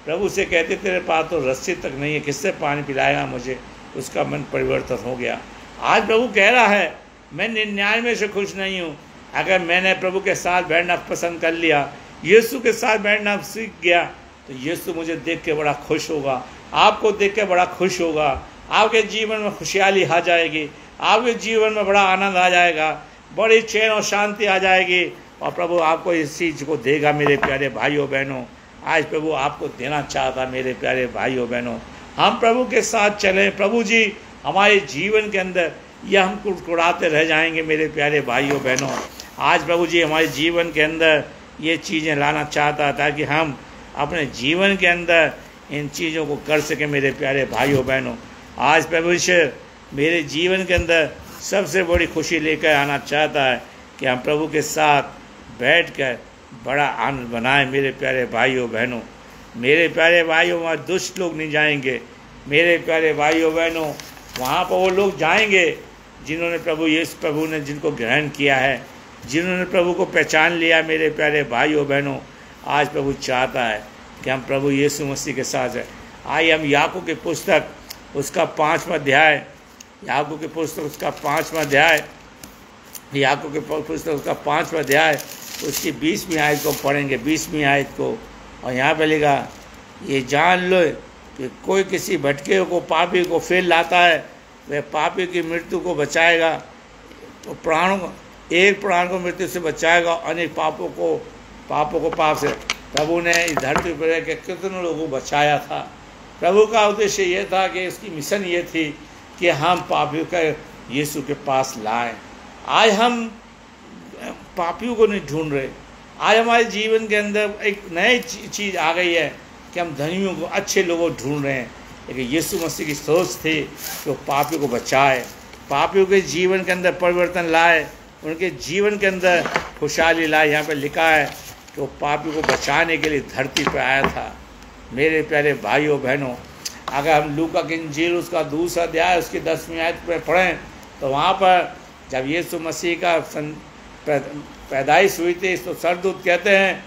प्रभु से कहते तेरे पास तो रस्सी तक नहीं है, किससे पानी पिलाएगा मुझे? उसका मन परिवर्तन हो गया। आज प्रभु कह रहा है, मैं 99 से खुश नहीं हूँ। अगर मैंने प्रभु के साथ बैठना पसंद कर लिया, यीशु के साथ बैठना सीख गया, तो यीशु मुझे देख के बड़ा खुश होगा, आपको देख के बड़ा खुश होगा। आपके जीवन में खुशहाली आ जाएगी, आपके जीवन में बड़ा आनंद आ जाएगा, बड़ी चैन और शांति आ जाएगी। और प्रभु आपको इस चीज़ को देगा। मेरे प्यारे भाइयों बहनों, आज प्रभु आपको देना चाहता। मेरे प्यारे भाइयों बहनों, हम प्रभु के साथ चलें। प्रभु जी हमारे जीवन के अंदर यह हम कुड़कुड़ाते रह जाएंगे। मेरे प्यारे भाइयों बहनों, आज प्रभु जी हमारे जीवन के अंदर ये चीज़ें लाना चाहता है, ताकि हम अपने जीवन के अंदर इन चीज़ों को कर सकें। मेरे प्यारे भाइयों बहनों, आज प्रभु मेरे जीवन के अंदर सबसे बड़ी खुशी लेकर आना चाहता है कि हम प्रभु के साथ बैठकर बड़ा आनंद बनाएं। मेरे प्यारे भाइयों बहनों, मेरे प्यारे भाइयों, वहाँ दुष्ट लोग नहीं जाएंगे। मेरे प्यारे भाइयों बहनों, वहाँ पर वो लोग जाएंगे जिन्होंने प्रभु ने जिनको ग्रहण किया है, जिन्होंने प्रभु को पहचान लिया। मेरे प्यारे भाइयों बहनों, आज प्रभु चाहता है कि हम प्रभु यीशु मसीह के साथ हैं। आइए हम याकूब की पुस्तक उसका 5वां अध्याय, याकूब की पुस्तक उसका 5वां अध्याय, याकूब की पुस्तक उसका 5वां अध्याय उसकी 20वीं आयत को पढ़ेंगे, 20वीं आयत को। और यहाँ पे लिखा, ये जान लो कि कोई किसी भटके को, पापी को फिर लाता है, वह पापी की मृत्यु को बचाएगा, तो एक प्राण को मृत्यु से बचाएगा, अनेक पापों को पाप से। प्रभु ने इस धरती पर रह के कितने लोगों को बचाया था। प्रभु का उद्देश्य ये था कि इसकी मिशन ये थी कि हम पापियों का यीशु के पास लाएं। आज हम पापियों को नहीं ढूंढ रहे, आज हमारे जीवन के अंदर एक नई चीज़ आ गई है कि हम धनियों को, अच्छे लोगों को ढूंढ रहे हैं। लेकिन यीशु मसीह की सोच थी कि वो पापियों को बचाए, पापियों के जीवन के अंदर परिवर्तन लाए, उनके जीवन के अंदर खुशहाली लाए। यहाँ पर लिखा है कि वो पापियों को बचाने के लिए धरती पर आया था। मेरे प्यारे भाइयों बहनों, अगर हम लूका की इंजील उसका 2 अध्याय उसकी 10वीं आयत पर पढ़ें तो वहाँ पर जब यीशु मसीह का पैदाइश हुई थी तो सरदूत कहते हैं,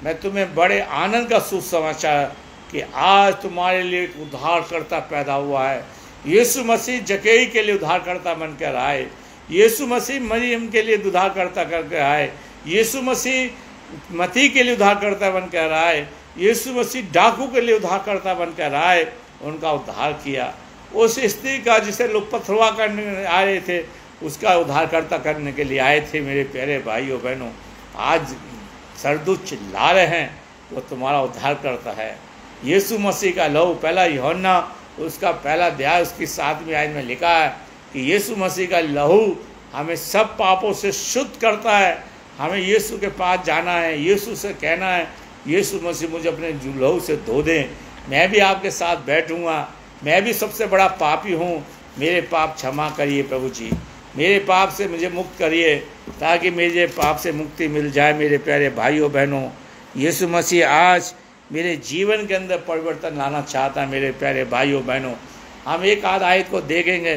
मैं तुम्हें बड़े आनंद का सुसमाचार कि आज तुम्हारे लिए एक उद्धारकर्ता पैदा हुआ है। यीशु मसीह जकेई के लिए उद्धारकर्ता बनकर आए, यीशु मसीह मरियम के लिए उद्धारकर्ता करके आए, यीशु मसीह मती के लिए उद्धारकर्ता बनकर आए, यीशु मसीह डाकू के लिए उद्धारकर्ता बनकर आए, उनका उद्धार किया। उस स्त्री का जिसे लोग पथरवा करने आ रहे थे उसका उद्धारकर्ता करने के लिए आए थे। मेरे प्यारे भाइयों बहनों, आज सरदूत चिल्ला रहे हैं वो तुम्हारा उद्धार करता है। यीशु मसीह का लहू, पहला यूहन्ना उसका पहला अध्याय उसकी 7वीं आयत में लिखा है कि यीशु मसीह का लहू हमें सब पापों से शुद्ध करता है। हमें यीशु के पास जाना है, यीशु से कहना है, यीशु मसीह मुझे अपने लहू से धो दें, मैं भी आपके साथ बैठूंगा, मैं भी सबसे बड़ा पापी हूँ, मेरे पाप क्षमा करिए प्रभु जी, मेरे पाप से मुझे मुक्त करिए ताकि मेरे पाप से मुक्ति मिल जाए। मेरे प्यारे भाइयों बहनों, यीशु मसीह आज मेरे जीवन के अंदर परिवर्तन लाना चाहता है। मेरे प्यारे भाइयों बहनों, हम एक आध आयत को देखेंगे,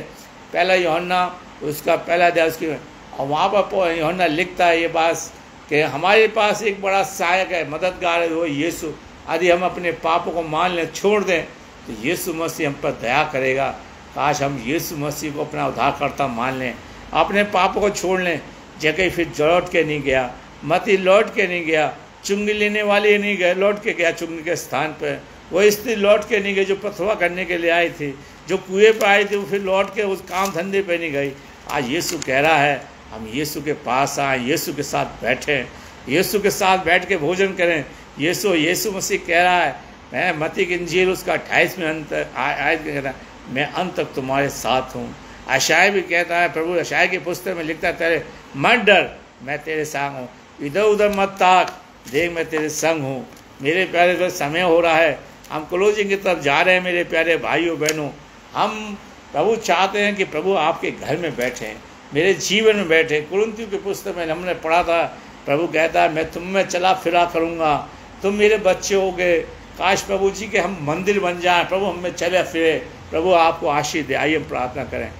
पहला यूहन्ना उसका पहला अध्याय उसकी, और वहाँ पर यूहन्ना लिखता है ये बात कि हमारे पास एक बड़ा सहायक है, मददगार है, वो यीशु। यदि हम अपने पापों को मान लें, छोड़ दें, तो यीशु मसीह हम पर दया करेगा। काश हम यीशु मसीह को अपना उद्धारकर्ता मान लें, अपने पापों को छोड़ लें। जगह फिर लौट के नहीं गया, मती लौट के नहीं गया, चुंगी लेने वाले नहीं गए, लौट के गया चुंगी के स्थान पर। वो स्त्री लौट के नहीं गई जो पथवा करने के लिए आई थी, जो कुएं पर आई थी, वो फिर लौट के उस काम धंधे पे नहीं गई। आज यीशु कह रहा है हम यीशु के पास आए, यीशु के साथ बैठें, यीशु के साथ बैठ के भोजन करें। यीशु मसीह कह रहा है, मैं मत्ती की इंजील उसका 28वें आयत कह रहा है, मैं अंत तक तुम्हारे साथ हूँ। अशाय भी कहता है, प्रभु अशाय की पुस्तक में लिखता है, तेरे मत डर, मैं तेरे संग हूँ, इधर उधर मत ताक, देख मैं तेरे संग हूँ। मेरे प्यारे तो समय हो रहा है, हम क्लोजिंग की तरफ जा रहे हैं। मेरे प्यारे भाइयों बहनों, हम प्रभु चाहते हैं कि प्रभु आपके घर में बैठें, मेरे जीवन में बैठे। कुरिन्थियों की पुस्तक में हमने पढ़ा था, प्रभु कहता है मैं तुम में चला फिरा करूँगा, तुम मेरे बच्चे हो गए। काश प्रभु जी के हम मंदिर बन जाएं, प्रभु हम में चले फिरे, प्रभु आपको आशीष दे। आइए हम प्रार्थना करें।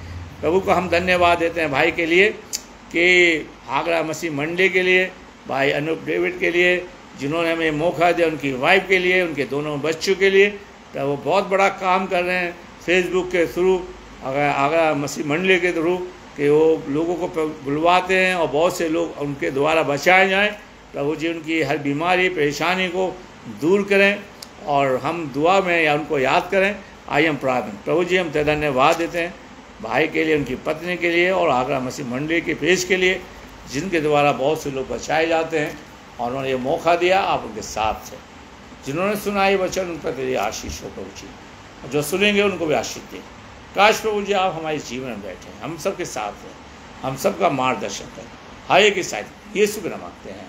प्रभु को हम धन्यवाद देते हैं भाई के लिए कि आगरा मसीह मंडली के लिए, भाई अनूप डेविड के लिए जिन्होंने हमें मौका दिया, उनकी वाइफ के लिए, उनके दोनों बच्चों के लिए। प्रभु बहुत बड़ा काम कर रहे हैं फेसबुक के थ्रू, आगरा मसीह मंडली के थ्रू, कि वो लोगों को बुलवाते हैं और बहुत से लोग उनके द्वारा बचाए जाएं। प्रभु जी उनकी हर बीमारी परेशानी को दूर करें और हम दुआ में या उनको याद करें। आइए हम प्रार्थना। प्रभु जी हम तेरा धन्यवाद देते हैं भाई के लिए, उनकी पत्नी के लिए और आगरा मसीह मंडली के पेश के लिए, जिनके द्वारा बहुत से लोग बचाए जाते हैं और उन्होंने ये मौका दिया। आप उनके साथ थे, जिन्होंने सुना ये वचन उन पर तेरी आशीष हो प्रभु जी, जो सुनेंगे उनको भी आशीष दें। काश प्रभु जी आप हमारे जीवन में बैठे, हम सबके साथ हैं, हम सबका मार्गदर्शन करें। हर एक की साथ यीशु के नाम मांगते हैं।